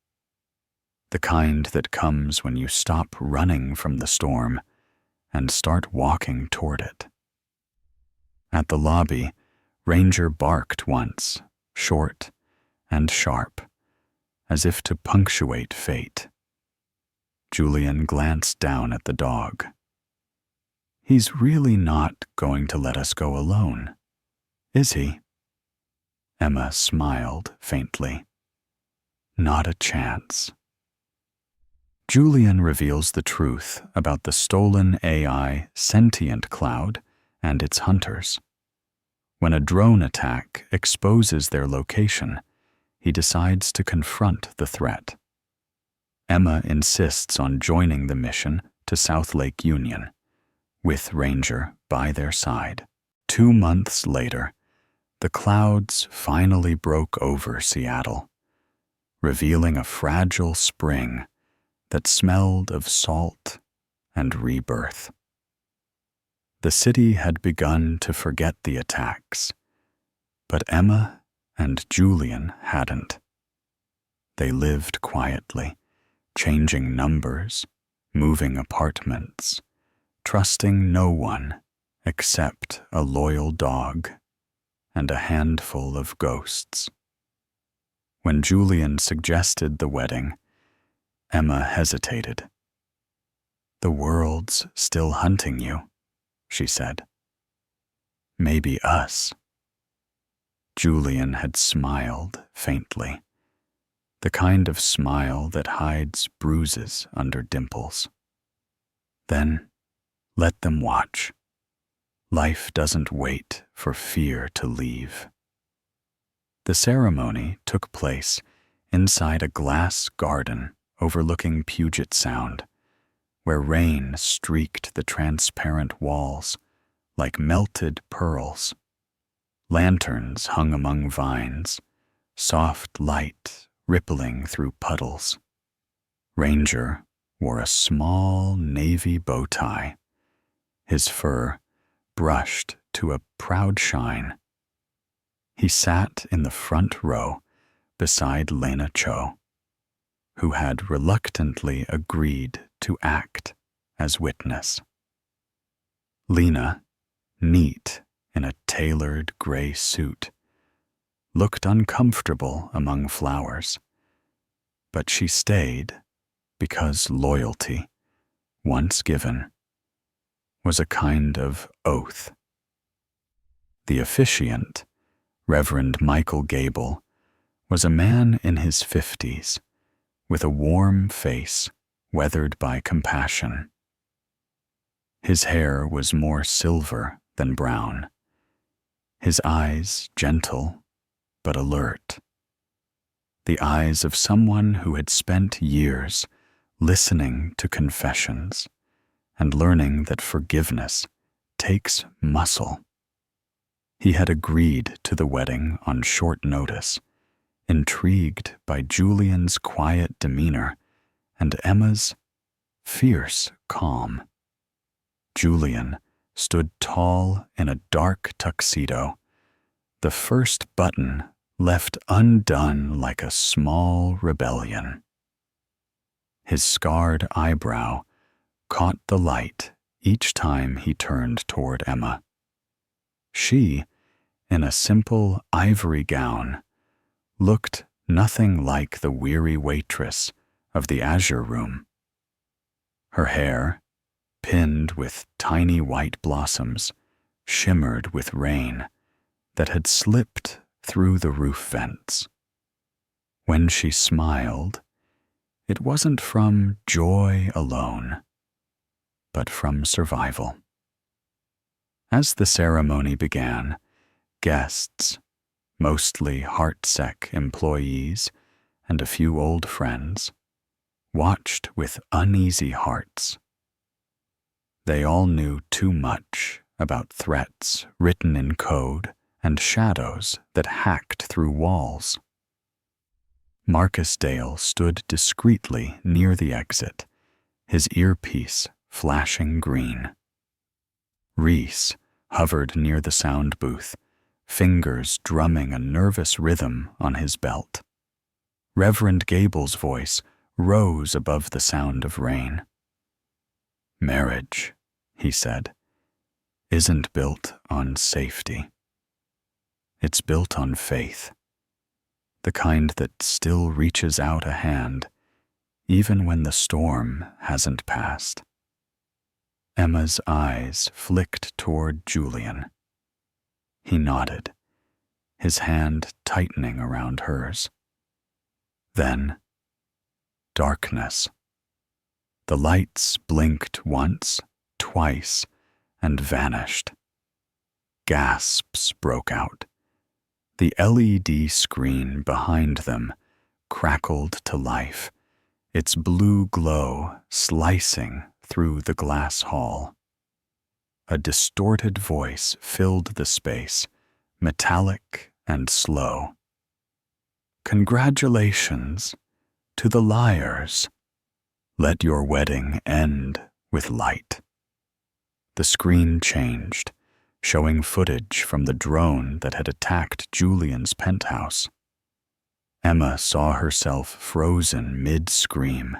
The kind that comes when you stop running from the storm and start walking toward it. At the lobby, Ranger barked once, short and sharp, as if to punctuate fate. Julian glanced down at the dog. "He's really not going to let us go alone, is he?" Emma smiled faintly. "Not a chance." Julian reveals the truth about the stolen AI sentient cloud and its hunters. When a drone attack exposes their location, he decides to confront the threat. Emma insists on joining the mission to South Lake Union, with Ranger by their side. 2 months later, the clouds finally broke over Seattle, revealing a fragile spring that smelled of salt and rebirth. The city had begun to forget the attacks, but Emma and Julian hadn't. They lived quietly, changing numbers, moving apartments, trusting no one except a loyal dog and a handful of ghosts. When Julian suggested the wedding, Emma hesitated. "The world's still hunting you," she said. "Maybe us." Julian had smiled faintly, the kind of smile that hides bruises under dimples. "Then let them watch. Life doesn't wait for fear to leave." The ceremony took place inside a glass garden overlooking Puget Sound, where rain streaked the transparent walls like melted pearls. Lanterns hung among vines, soft light rippling through puddles. Ranger wore a small navy bow tie, his fur brushed to a proud shine. He sat in the front row beside Lena Cho, who had reluctantly agreed to act as witness. Lena, neat in a tailored gray suit, looked uncomfortable among flowers, but she stayed because loyalty, once given, was a kind of oath. The officiant, Reverend Michael Gable, was a man in his 50s, with a warm face weathered by compassion. His hair was more silver than brown, his eyes gentle but alert, the eyes of someone who had spent years listening to confessions and learning that forgiveness takes muscle. He had agreed to the wedding on short notice, intrigued by Julian's quiet demeanor and Emma's fierce calm. Julian stood tall in a dark tuxedo, the first button left undone like a small rebellion. His scarred eyebrow caught the light each time he turned toward Emma. She, in a simple ivory gown, looked nothing like the weary waitress of the Azure Room. Her hair, pinned with tiny white blossoms, shimmered with rain that had slipped through the roof vents. When she smiled, it wasn't from joy alone, but from survival. As the ceremony began, guests, mostly Heartsec employees and a few old friends, watched with uneasy hearts. They all knew too much about threats written in code and shadows that hacked through walls. Marcus Dale stood discreetly near the exit, his earpiece flashing green. Reese hovered near the sound booth, fingers drumming a nervous rhythm on his belt. Reverend Gable's voice rose above the sound of rain. "Marriage," he said, "isn't built on safety. It's built on faith, the kind that still reaches out a hand even when the storm hasn't passed." Emma's eyes flicked toward Julian. He nodded, his hand tightening around hers. Then, darkness. The lights blinked once, twice, and vanished. Gasps broke out. The LED screen behind them crackled to life, its blue glow slicing through the glass hall. A distorted voice filled the space, metallic and slow. "Congratulations to the liars. Let your wedding end with light." The screen changed, showing footage from the drone that had attacked Julian's penthouse. Emma saw herself frozen mid-scream,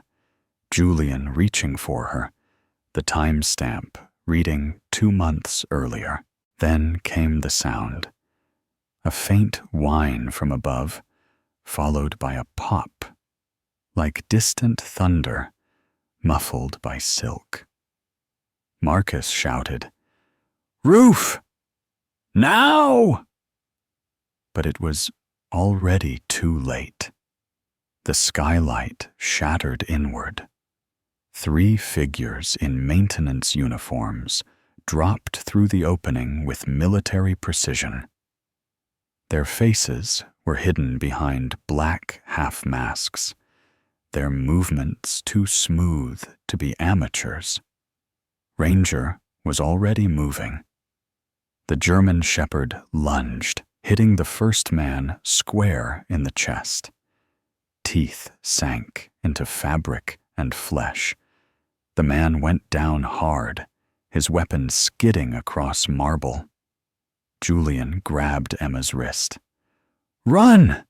Julian reaching for her, the timestamp reading 2 months earlier. Then came the sound, a faint whine from above, followed by a pop, like distant thunder, muffled by silk. Marcus shouted, "Roof! Now!" But it was already too late. The skylight shattered inward. 3 figures in maintenance uniforms dropped through the opening with military precision. Their faces were hidden behind black half-masks, their movements too smooth to be amateurs. Ranger was already moving. The German Shepherd lunged, hitting the first man square in the chest. Teeth sank into fabric and flesh. The man went down hard, his weapon skidding across marble. Julian grabbed Emma's wrist. "Run!"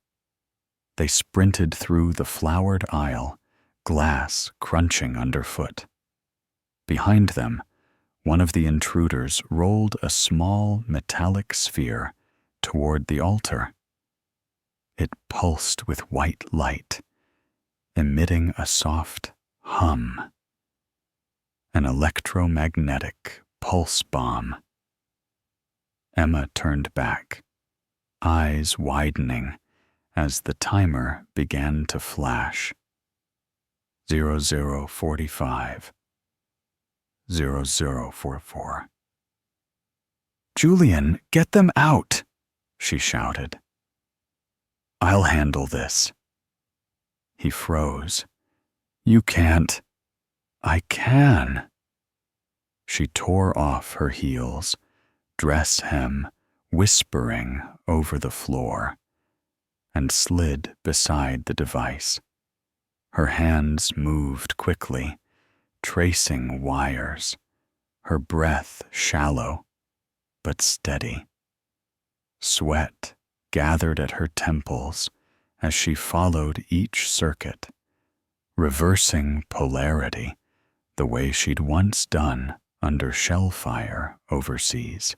They sprinted through the flowered aisle, glass crunching underfoot. Behind them, one of the intruders rolled a small metallic sphere toward the altar. It pulsed with white light, emitting a soft hum. An electromagnetic pulse bomb. Emma turned back, eyes widening as the timer began to flash. 0045. 0044. "Julian, get them out!" she shouted. "I'll handle this." He froze. "You can't." "I can." She tore off her heels, dress hem whispering over the floor, and slid beside the device. Her hands moved quickly, tracing wires, her breath shallow but steady. Sweat gathered at her temples as she followed each circuit, reversing polarity the way she'd once done under shell fire overseas.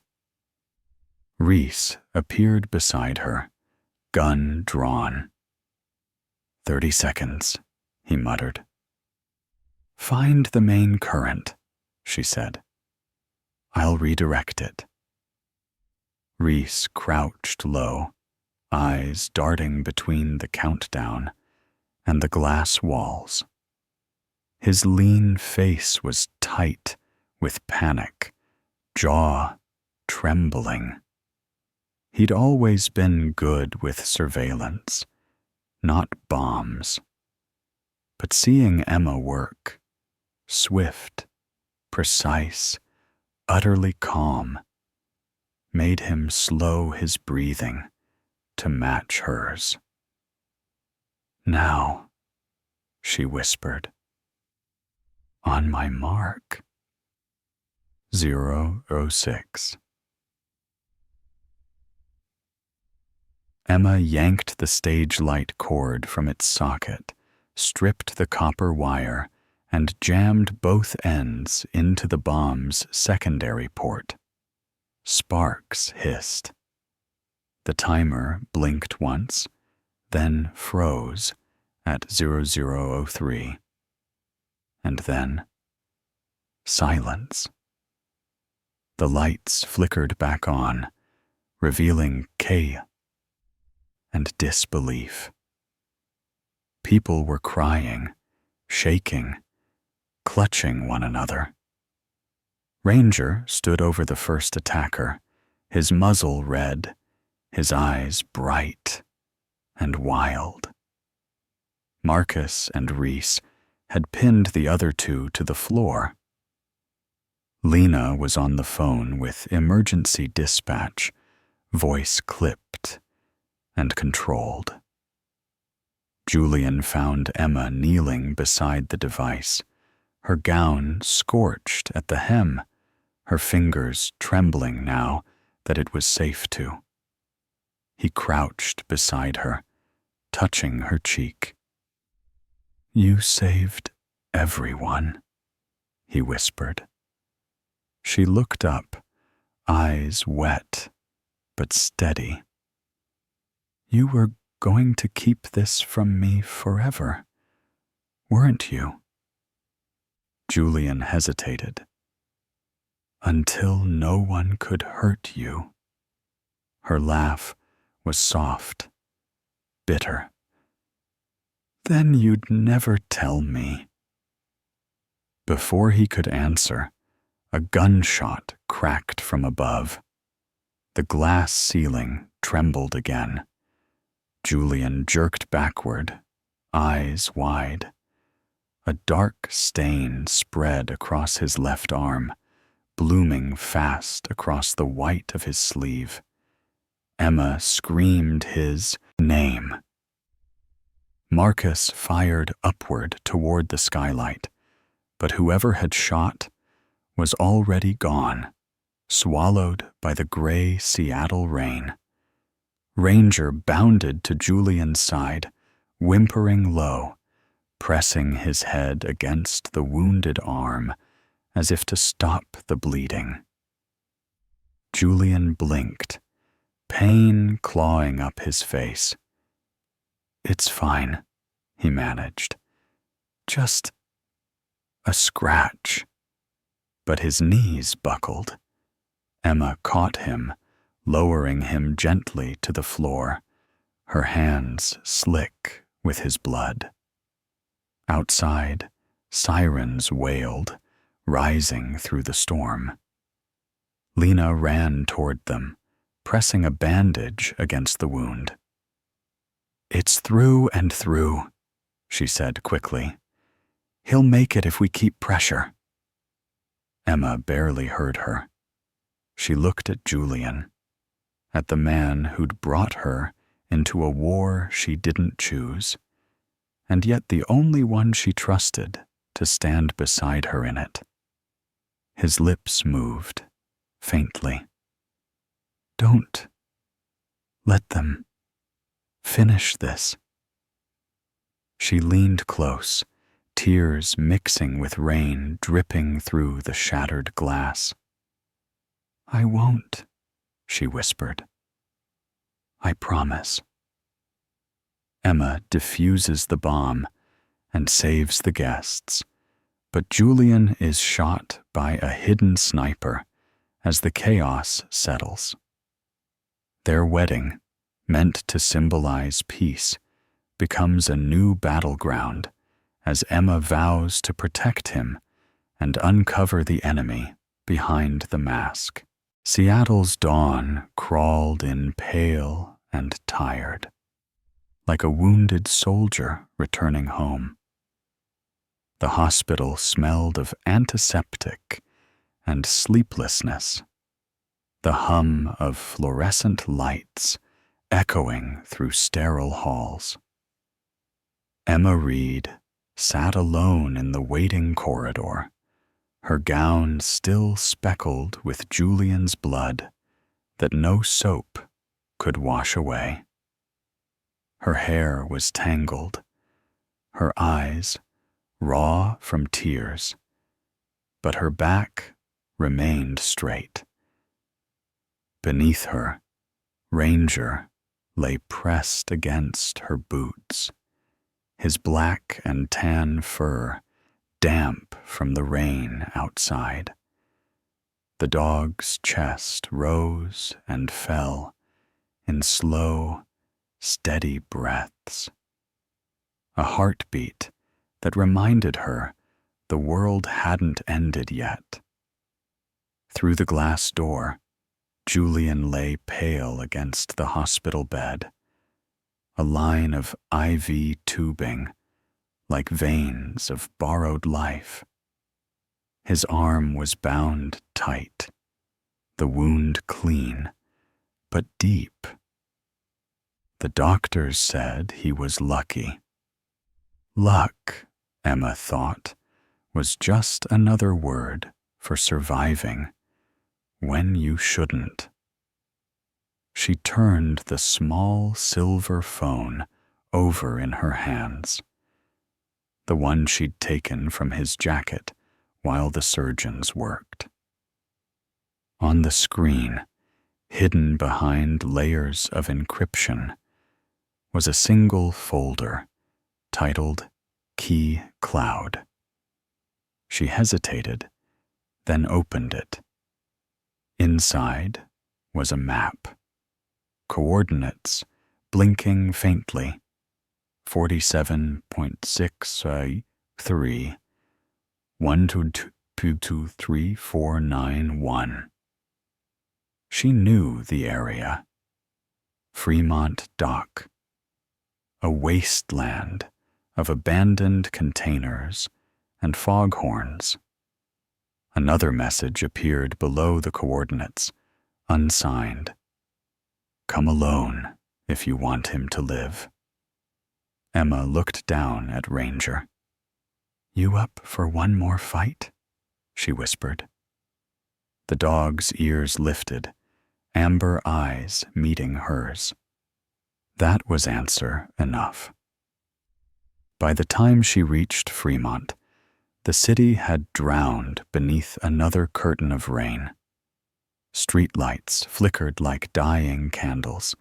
Reese appeared beside her, gun drawn. 30 seconds, he muttered. "Find the main current," she said. "I'll redirect it." Reese crouched low, eyes darting between the countdown and the glass walls. His lean face was tight with panic, jaw trembling. He'd always been good with surveillance, not bombs. But seeing Emma work, swift, precise, utterly calm, made him slow his breathing to match hers. "Now," she whispered. "On my mark." 006. Emma yanked the stage light cord from its socket, stripped the copper wire, and jammed both ends into the bomb's secondary port. Sparks hissed. The timer blinked once, then froze at 0003. And then silence. The lights flickered back on, revealing chaos and disbelief. People were crying, shaking, clutching one another. Ranger stood over the first attacker, his muzzle red, his eyes bright and wild. Marcus and Reese had pinned the other two to the floor. Lena was on the phone with emergency dispatch, voice clipped and controlled. Julian found Emma kneeling beside the device, her gown scorched at the hem, her fingers trembling now that it was safe to. He crouched beside her, touching her cheek. "You saved everyone," he whispered. She looked up, eyes wet but steady. "You were going to keep this from me forever, weren't you?" Julian hesitated. "Until no one could hurt you." Her laugh was soft, bitter. "Then you'd never tell me." Before he could answer, a gunshot cracked from above. The glass ceiling trembled again. Julian jerked backward, eyes wide. A dark stain spread across his left arm, blooming fast across the white of his sleeve. Emma screamed his name. Marcus fired upward toward the skylight, but whoever had shot was already gone, swallowed by the gray Seattle rain. Ranger bounded to Julian's side, whimpering low, pressing his head against the wounded arm as if to stop the bleeding. Julian blinked, pain clawing up his face. "It's fine," he managed. "Just a scratch." But his knees buckled. Emma caught him, lowering him gently to the floor, her hands slick with his blood. Outside, sirens wailed, rising through the storm. Lena ran toward them, pressing a bandage against the wound. "It's through and through," she said quickly. "He'll make it if we keep pressure." Emma barely heard her. She looked at Julian, at the man who'd brought her into a war she didn't choose, and yet the only one she trusted to stand beside her in it. His lips moved, faintly. "Don't let them finish this." She leaned close, tears mixing with rain dripping through the shattered glass. "I won't," she whispered. "I promise." Emma diffuses the bomb and saves the guests, but Julian is shot by a hidden sniper as the chaos settles. Their wedding, meant to symbolize peace, becomes a new battleground as Emma vows to protect him and uncover the enemy behind the mask. Seattle's dawn crawled in pale and tired, like a wounded soldier returning home. The hospital smelled of antiseptic and sleeplessness, the hum of fluorescent lights echoing through sterile halls. Emma Reed sat alone in the waiting corridor, her gown still speckled with Julian's blood that no soap could wash away. Her hair was tangled, her eyes raw from tears, but her back remained straight. Beneath her, Ranger lay pressed against her boots, his black and tan fur damp from the rain outside. The dog's chest rose and fell in slow, steady breaths, a heartbeat that reminded her the world hadn't ended yet. Through the glass door, Julian lay pale against the hospital bed, a line of IV tubing like veins of borrowed life. His arm was bound tight, the wound clean, but deep. The doctors said he was lucky. Luck, Emma thought, was just another word for surviving when you shouldn't. She turned the small silver phone over in her hands, the one she'd taken from his jacket while the surgeons worked. On the screen, hidden behind layers of encryption, was a single folder titled Key Cloud. She hesitated, then opened it. Inside was a map, coordinates blinking faintly, 47.633, 1223491. She knew the area. Fremont Dock, a wasteland of abandoned containers and foghorns. Another message appeared below the coordinates, unsigned. "Come alone if you want him to live." Emma looked down at Ranger. "You up for one more fight?" she whispered. The dog's ears lifted, amber eyes meeting hers. That was answer enough. By the time she reached Fremont, The city had drowned beneath another curtain of rain. Streetlights flickered like dying candles,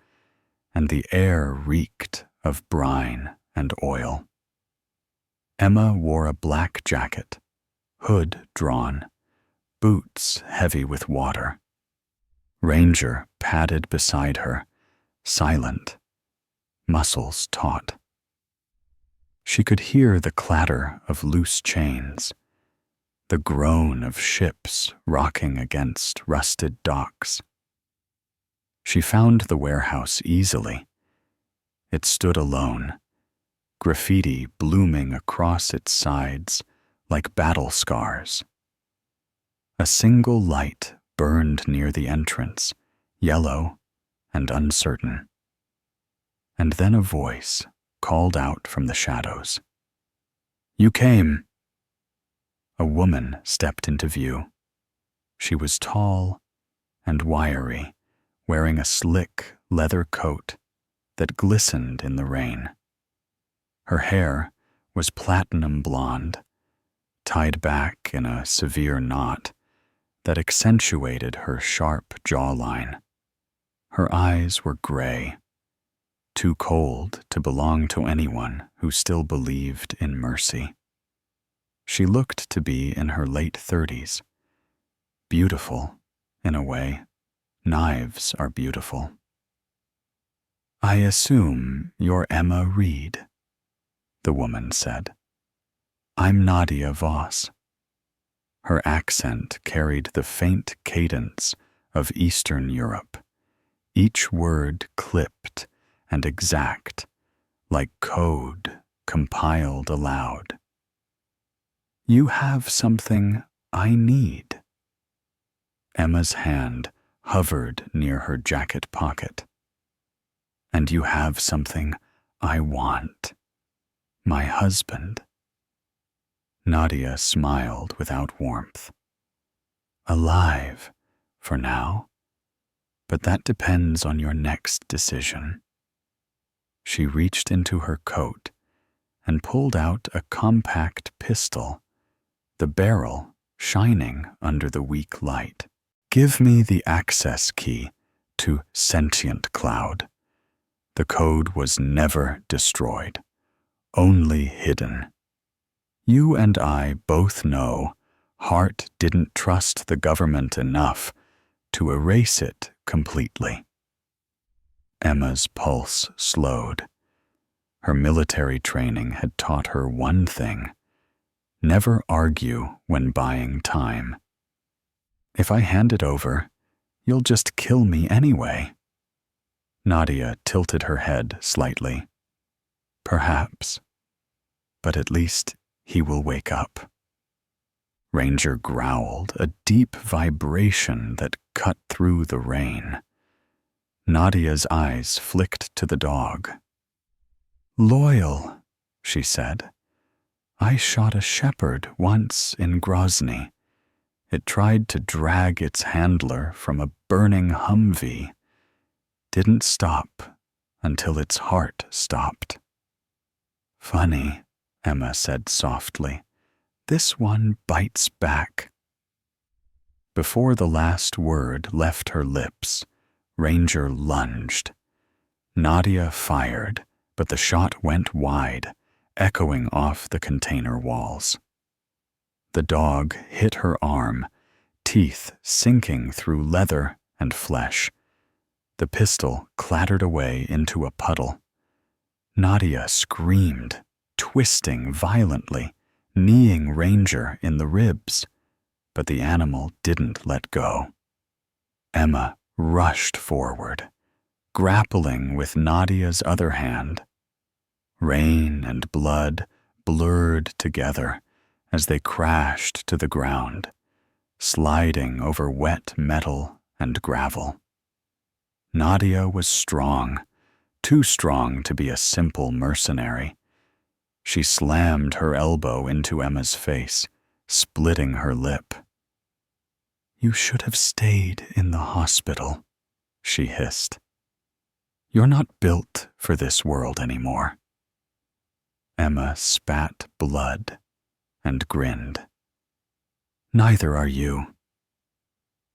and the air reeked of brine and oil. Emma wore a black jacket, hood drawn, boots heavy with water. Ranger padded beside her, silent, muscles taut. She could hear the clatter of loose chains, the groan of ships rocking against rusted docks. She found the warehouse easily. It stood alone, graffiti blooming across its sides like battle scars. A single light burned near the entrance, yellow and uncertain. And then a voice called out from the shadows. "You came." A woman stepped into view. She was tall and wiry, wearing a slick leather coat that glistened in the rain. Her hair was platinum blonde, tied back in a severe knot that accentuated her sharp jawline. Her eyes were gray, too cold to belong to anyone who still believed in mercy. She looked to be in her late 30s. Beautiful, in a way. Knives are beautiful. "I assume you're Emma Reed," the woman said. "I'm Nadia Voss." Her accent carried the faint cadence of Eastern Europe, each word clipped and exact, like code compiled aloud. "You have something I need." Emma's hand hovered near her jacket pocket. "And you have something I want. My husband." Nadia smiled without warmth. "Alive, for now, but that depends on your next decision." She reached into her coat and pulled out a compact pistol, the barrel shining under the weak light. "Give me the access key to Sentient Cloud." The code was never destroyed, only hidden. "You and I both know Hart didn't trust the government enough to erase it completely." Emma's pulse slowed. Her military training had taught her one thing: never argue when buying time. "If I hand it over, you'll just kill me anyway." Nadia tilted her head slightly. "Perhaps, but at least he will wake up." Ranger growled, a deep vibration that cut through the rain. Nadia's eyes flicked to the dog. "Loyal," she said. "I shot a shepherd once in Grozny. It tried to drag its handler from a burning Humvee. Didn't stop until its heart stopped." "Funny," Emma said softly. "This one bites back." Before the last word left her lips, Ranger lunged. Nadia fired, but the shot went wide, echoing off the container walls. The dog hit her arm, teeth sinking through leather and flesh. The pistol clattered away into a puddle. Nadia screamed, twisting violently, kneeing Ranger in the ribs, but the animal didn't let go. Emma rushed forward, grappling with Nadia's other hand. Rain and blood blurred together as they crashed to the ground, sliding over wet metal and gravel. Nadia was strong, too strong to be a simple mercenary. She slammed her elbow into Emma's face, splitting her lip. "You should have stayed in the hospital," she hissed. "You're not built for this world anymore." Emma spat blood and grinned. "Neither are you."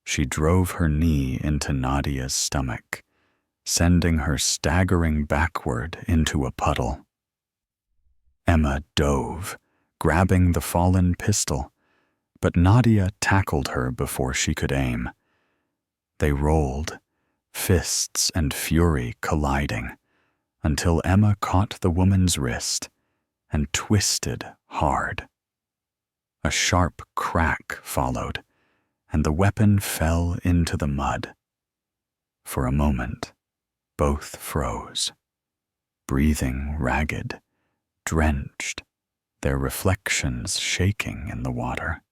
She drove her knee into Nadia's stomach, sending her staggering backward into a puddle. Emma dove, grabbing the fallen pistol, but Nadia tackled her before she could aim. They rolled, fists and fury colliding, until Emma caught the woman's wrist and twisted hard. A sharp crack followed, and the weapon fell into the mud. For a moment, both froze, breathing ragged, drenched, their reflections shaking in the water.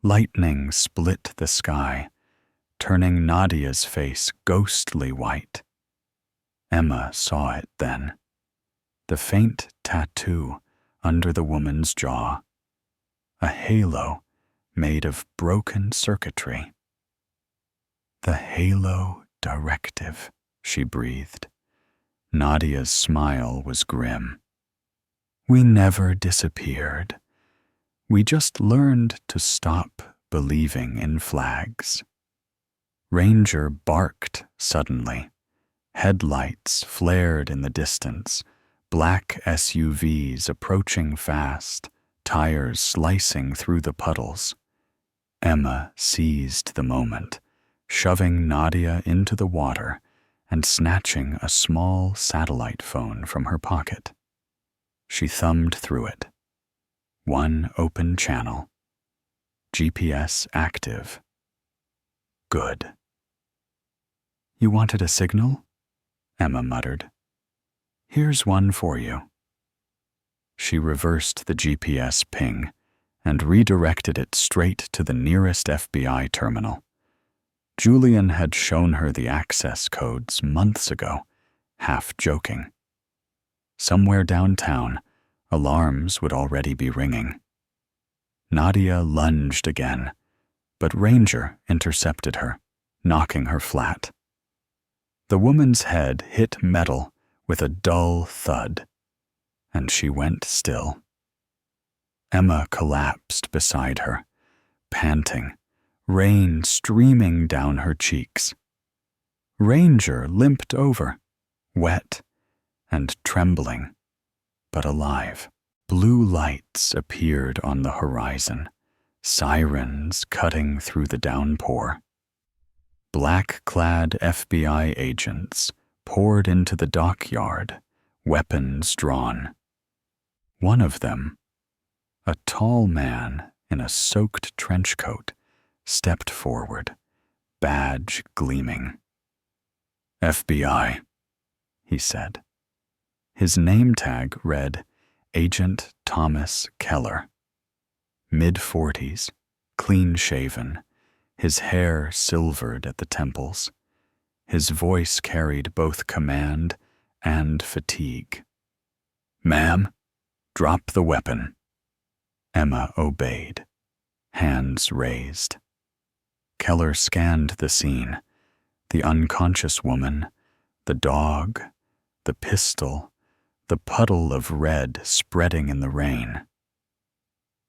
Lightning split the sky, turning Nadia's face ghostly white. Emma saw it then, the faint tattoo under the woman's jaw, a halo made of broken circuitry. "The Halo Directive," she breathed. Nadia's smile was grim. "We never disappeared. We just learned to stop believing in flags." Ranger barked suddenly. Headlights flared in the distance, black SUVs approaching fast, tires slicing through the puddles. Emma seized the moment, shoving Nadia into the water and snatching a small satellite phone from her pocket. She thumbed through it. One open channel. GPS active. Good. "You wanted a signal?" Emma muttered. "Here's one for you." She reversed the GPS ping and redirected it straight to the nearest FBI terminal. Julian had shown her the access codes months ago, half joking. Somewhere downtown, alarms would already be ringing. Nadia lunged again, but Ranger intercepted her, knocking her flat. The woman's head hit metal with a dull thud, and she went still. Emma collapsed beside her, panting, rain streaming down her cheeks. Ranger limped over, wet and trembling, but alive. Blue lights appeared on the horizon, sirens cutting through the downpour. Black-clad FBI agents poured into the dockyard, weapons drawn. One of them, a tall man in a soaked trench coat, stepped forward, badge gleaming. "FBI," he said. His name tag read Agent Thomas Keller. Mid-40s, clean-shaven, his hair silvered at the temples. His voice carried both command and fatigue. "Ma'am, drop the weapon." Emma obeyed, hands raised. Keller scanned the scene, the unconscious woman, the dog, the pistol, the puddle of red spreading in the rain.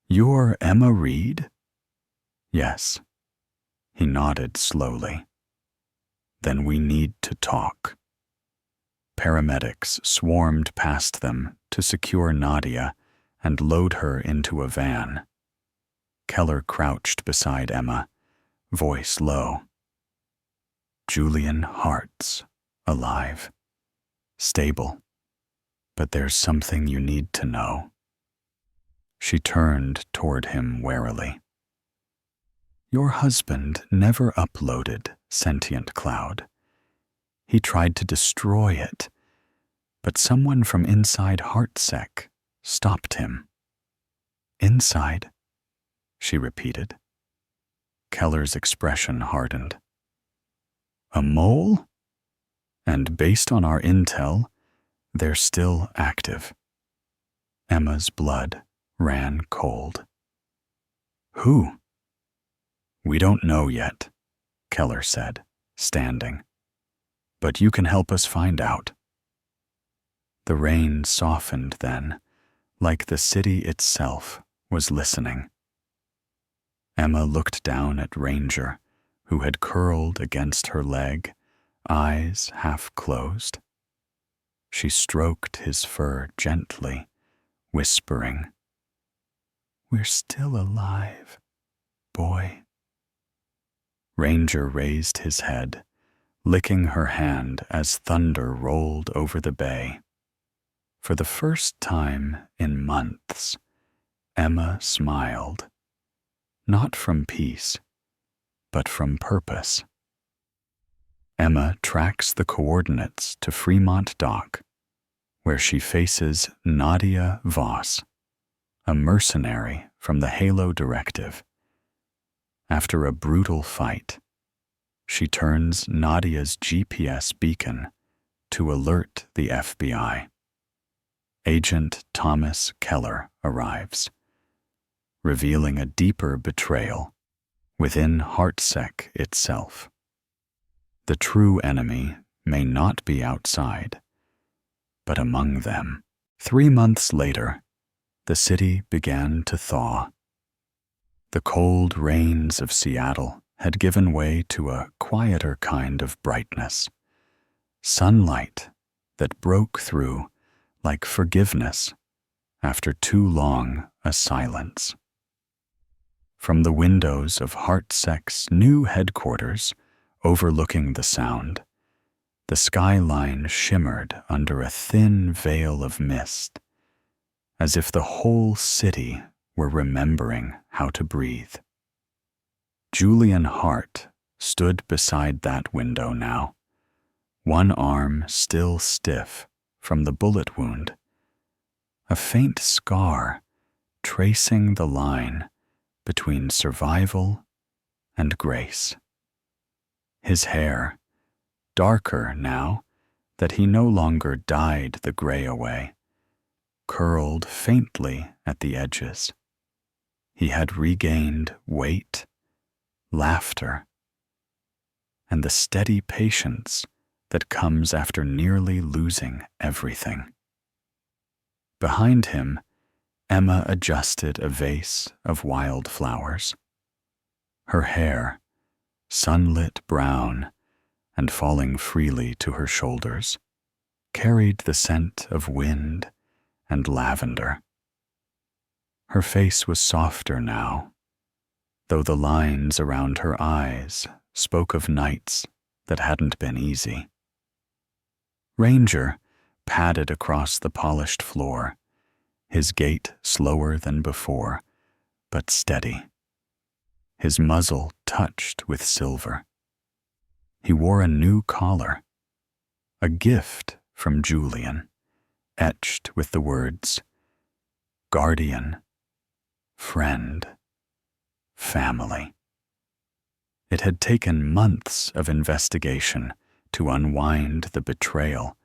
"You're Emma Reed?" "Yes." He nodded slowly. "Then we need to talk." Paramedics swarmed past them to secure Nadia and load her into a van. Keller crouched beside Emma, voice low. "Julian Hart's alive. Stable. But there's something you need to know." She turned toward him warily. "Your husband never uploaded Sentient Cloud. He tried to destroy it, but someone from inside HeartSec stopped him." "Inside?" she repeated. Keller's expression hardened. "A mole? And based on our intel, they're still active." Emma's blood ran cold. "Who?" "We don't know yet," Keller said, standing. "But you can help us find out." The rain softened then, like the city itself was listening. Emma looked down at Ranger, who had curled against her leg, eyes half closed. She stroked his fur gently, whispering, "We're still alive, boy." Ranger raised his head, licking her hand as thunder rolled over the bay. For the first time in months, Emma smiled, not from peace, but from purpose. Emma tracks the coordinates to Fremont Dock, where she faces Nadia Voss, a mercenary from the Halo Directive. After a brutal fight, she turns Nadia's GPS beacon to alert the FBI. Agent Thomas Keller arrives, revealing a deeper betrayal within Heartsec itself. The true enemy may not be outside, but among them. 3 months later, the city began to thaw. The cold rains of Seattle had given way to a quieter kind of brightness, sunlight that broke through like forgiveness after too long a silence. From the windows of Heartsec's new headquarters overlooking the Sound, the skyline shimmered under a thin veil of mist, as if the whole city were remembering how to breathe. Julian Hart stood beside that window now, one arm still stiff from the bullet wound, a faint scar tracing the line between survival and grace. His hair, darker now that he no longer dyed the gray away, curled faintly at the edges. He had regained weight, laughter, and the steady patience that comes after nearly losing everything. Behind him, Emma adjusted a vase of wildflowers. Her hair, sunlit brown and falling freely to her shoulders, carried the scent of wind and lavender. Her face was softer now, though the lines around her eyes spoke of nights that hadn't been easy. Ranger padded across the polished floor, his gait slower than before, but steady. His muzzle touched with silver. He wore a new collar, a gift from Julian, etched with the words, "Guardian, friend, family." It had taken months of investigation to unwind the betrayal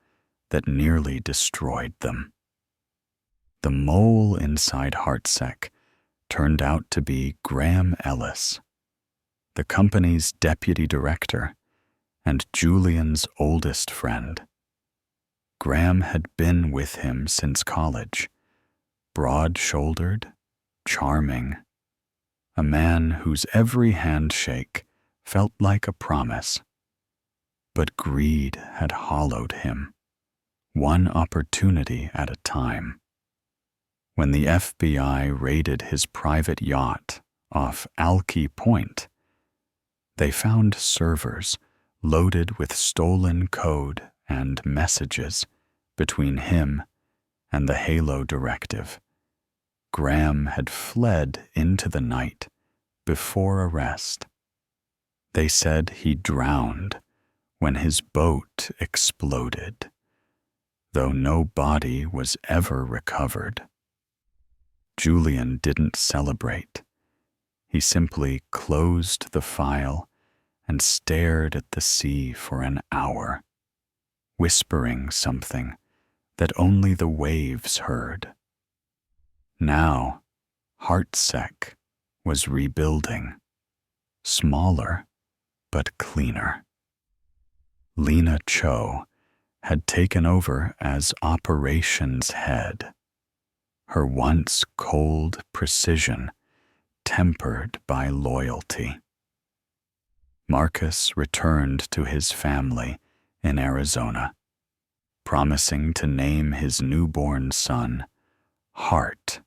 that nearly destroyed them. The mole inside Heartsec turned out to be Graham Ellis, the company's deputy director and Julian's oldest friend. Graham had been with him since college, broad-shouldered, charming, a man whose every handshake felt like a promise. But greed had hollowed him, one opportunity at a time. When the FBI raided his private yacht off Alki Point, they found servers loaded with stolen code and messages between him and the Halo Directive. Graham had fled into the night before arrest. They said he drowned when his boat exploded, though no body was ever recovered. Julian didn't celebrate. He simply closed the file and stared at the sea for an hour, whispering something that only the waves heard. Now, Heartsec was rebuilding, smaller but cleaner. Lena Cho had taken over as operations head. her once cold precision tempered by loyalty. Marcus returned to his family in Arizona, promising to name his newborn son Heart.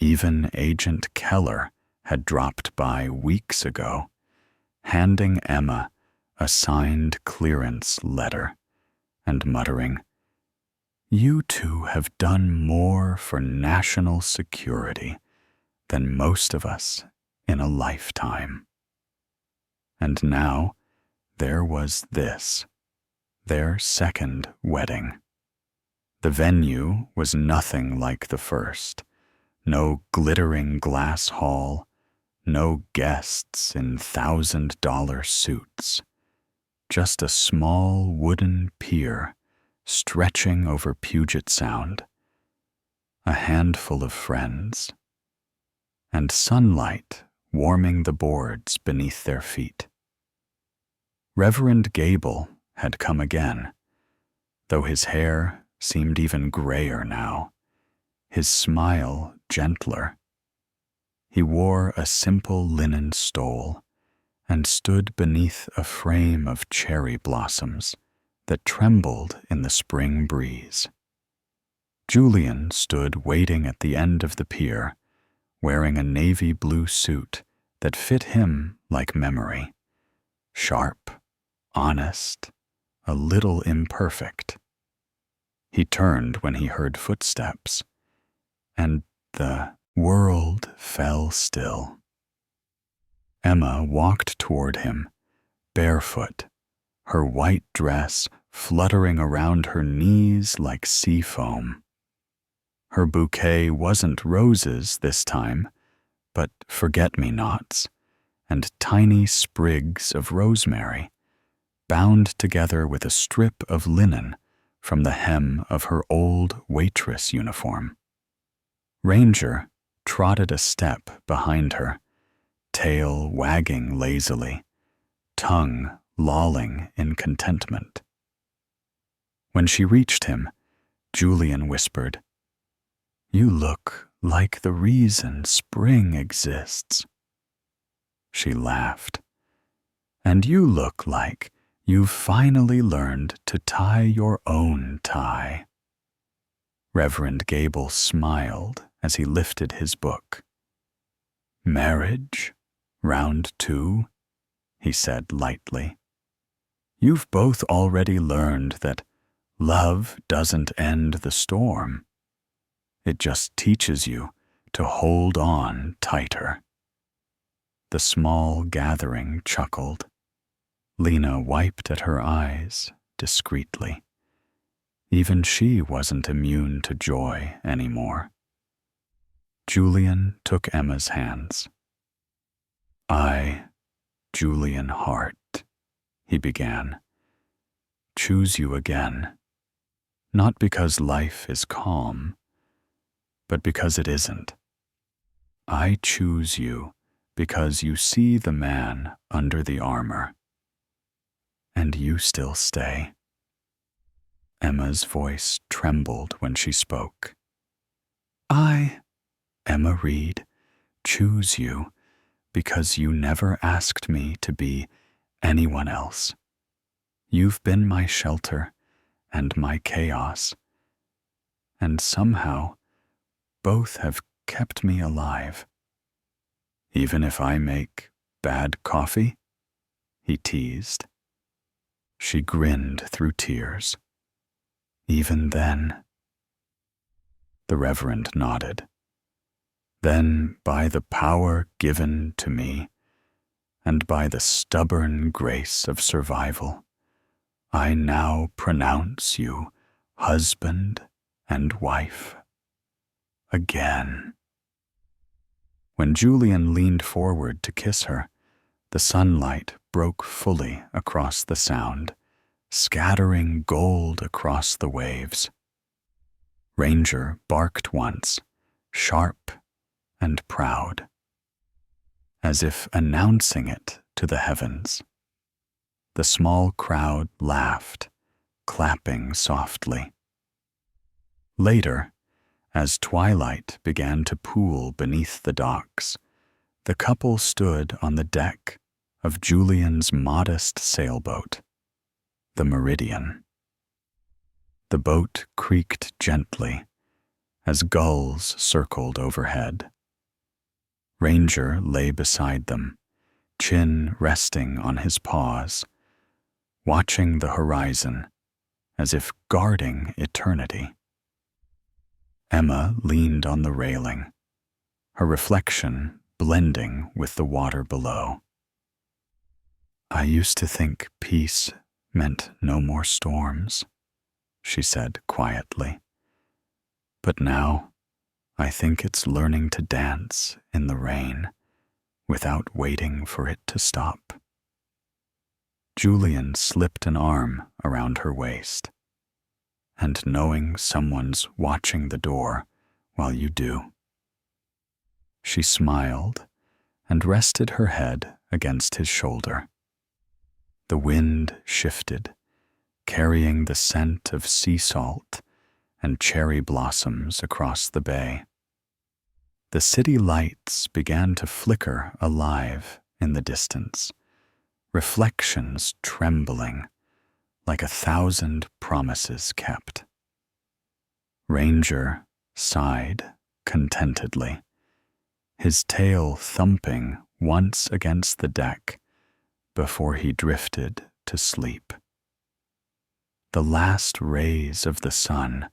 Even Agent Keller had dropped by weeks ago, handing Emma a signed clearance letter and muttering, "You two have done more for national security than most of us in a lifetime." And now there was this, their second wedding. The venue was nothing like the first. No glittering glass hall, no guests in $1,000 suits. Just a small wooden pier stretching over Puget Sound. A handful of friends. And sunlight warming the boards beneath their feet. Reverend Gable had come again, though his hair seemed even grayer now, his smile gentler. He wore a simple linen stole and stood beneath a frame of cherry blossoms that trembled in the spring breeze. Julian stood waiting at the end of the pier, wearing a navy blue suit that fit him like memory, sharp, honest, a little imperfect. He turned when he heard footsteps, and the world fell still. Emma walked toward him, barefoot, her white dress fluttering around her knees like sea foam. Her bouquet wasn't roses this time, but forget-me-nots and tiny sprigs of rosemary, bound together with a strip of linen from the hem of her old waitress uniform. Ranger trotted a step behind her, tail wagging lazily, tongue lolling in contentment. When she reached him, Julian whispered, "You look like the reason spring exists." She laughed. "And you look like you've finally learned to tie your own tie." Reverend Gable smiled as he lifted his book. "Marriage? Round 2?" he said lightly. "You've both already learned that love doesn't end the storm. It just teaches you to hold on tighter." The small gathering chuckled. Lena wiped at her eyes discreetly. Even she wasn't immune to joy anymore. Julian took Emma's hands. "I, Julian Hart," he began, "choose you again, not because life is calm, but because it isn't. I choose you because you see the man under the armor. And you still stay." Emma's voice trembled when she spoke. "I, Emma Reed, choose you because you never asked me to be anyone else. You've been my shelter and my chaos, and somehow both have kept me alive." "Even if I make bad coffee?" he teased. She grinned through tears. "Even then?" The Reverend nodded. "Then, by the power given to me, and by the stubborn grace of survival, I now pronounce you husband and wife. Again." When Julian leaned forward to kiss her, the sunlight broke fully across the sound, scattering gold across the waves. Ranger barked once, sharp and proud, as if announcing it to the heavens. The small crowd laughed, clapping softly. Later, As twilight began to pool beneath the docks, the couple stood on the deck of Julian's modest sailboat, the Meridian. The boat creaked gently as gulls circled overhead. Ranger lay beside them, chin resting on his paws, watching the horizon as if guarding eternity. Emma leaned on the railing, her reflection blending with the water below. "I used to think peace meant no more storms," she said quietly. "But now I think it's learning to dance in the rain without waiting for it to stop." Julian slipped an arm around her waist. "And knowing someone's watching the door while you do." She smiled and rested her head against his shoulder. The wind shifted, carrying the scent of sea salt and cherry blossoms across the bay. The city lights began to flicker alive in the distance, reflections trembling like 1,000 promises kept. Ranger sighed contentedly, his tail thumping once against the deck before he drifted to sleep. The last rays of the sun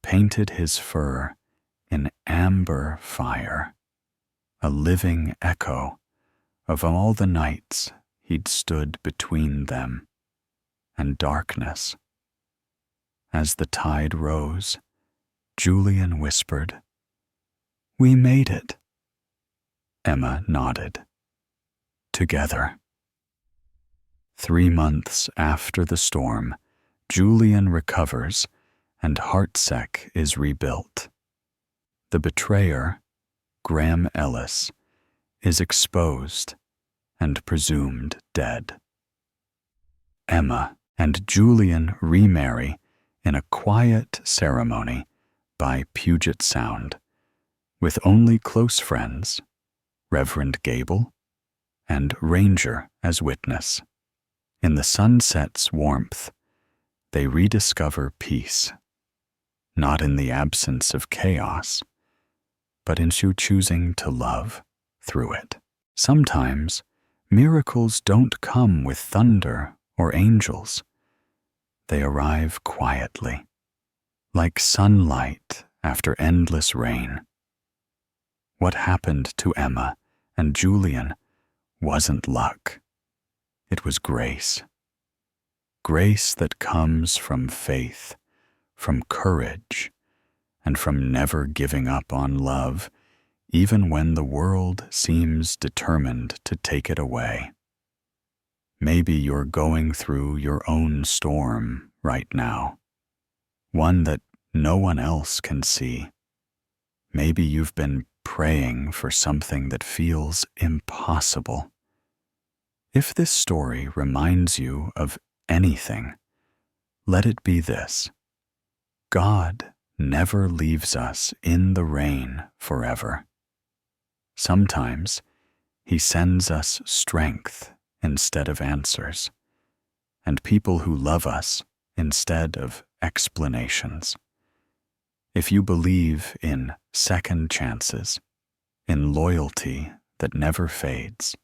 painted his fur in amber fire, a living echo of all the nights he'd stood between them and darkness. As the tide rose, Julian whispered, "We made it." Emma nodded. "Together." 3 months after the storm, Julian recovers and Heartsec is rebuilt. The betrayer, Graham Ellis, is exposed and presumed dead. Emma and Julian remarry in a quiet ceremony by Puget Sound, with only close friends, Reverend Gable and Ranger as witness. In the sunset's warmth, they rediscover peace, not in the absence of chaos, but in choosing to love through it. Sometimes, miracles don't come with thunder or angels. They arrive quietly, like sunlight after endless rain. What happened to Emma and Julian wasn't luck. It was grace. Grace that comes from faith, from courage, and from never giving up on love, even when the world seems determined to take it away. Maybe you're going through your own storm right now, one that no one else can see. Maybe you've been praying for something that feels impossible. If this story reminds you of anything, let it be this: God never leaves us in the rain forever. Sometimes He sends us strength instead of answers, and people who love us instead of explanations. If you believe in second chances, in loyalty that never fades,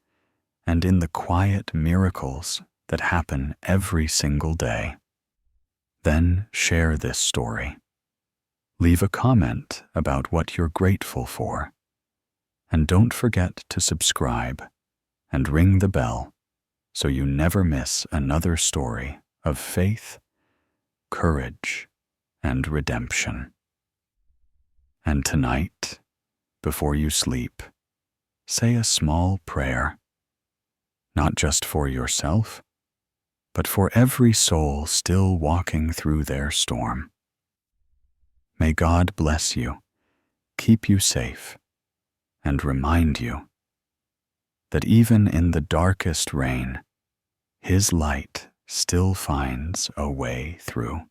and in the quiet miracles that happen every single day, then share this story. Leave a comment about what you're grateful for, and don't forget to subscribe and ring the bell so you never miss another story of faith, courage, and redemption. And tonight, before you sleep, say a small prayer, not just for yourself, but for every soul still walking through their storm. May God bless you, keep you safe, and remind you that even in the darkest rain, His light still finds a way through.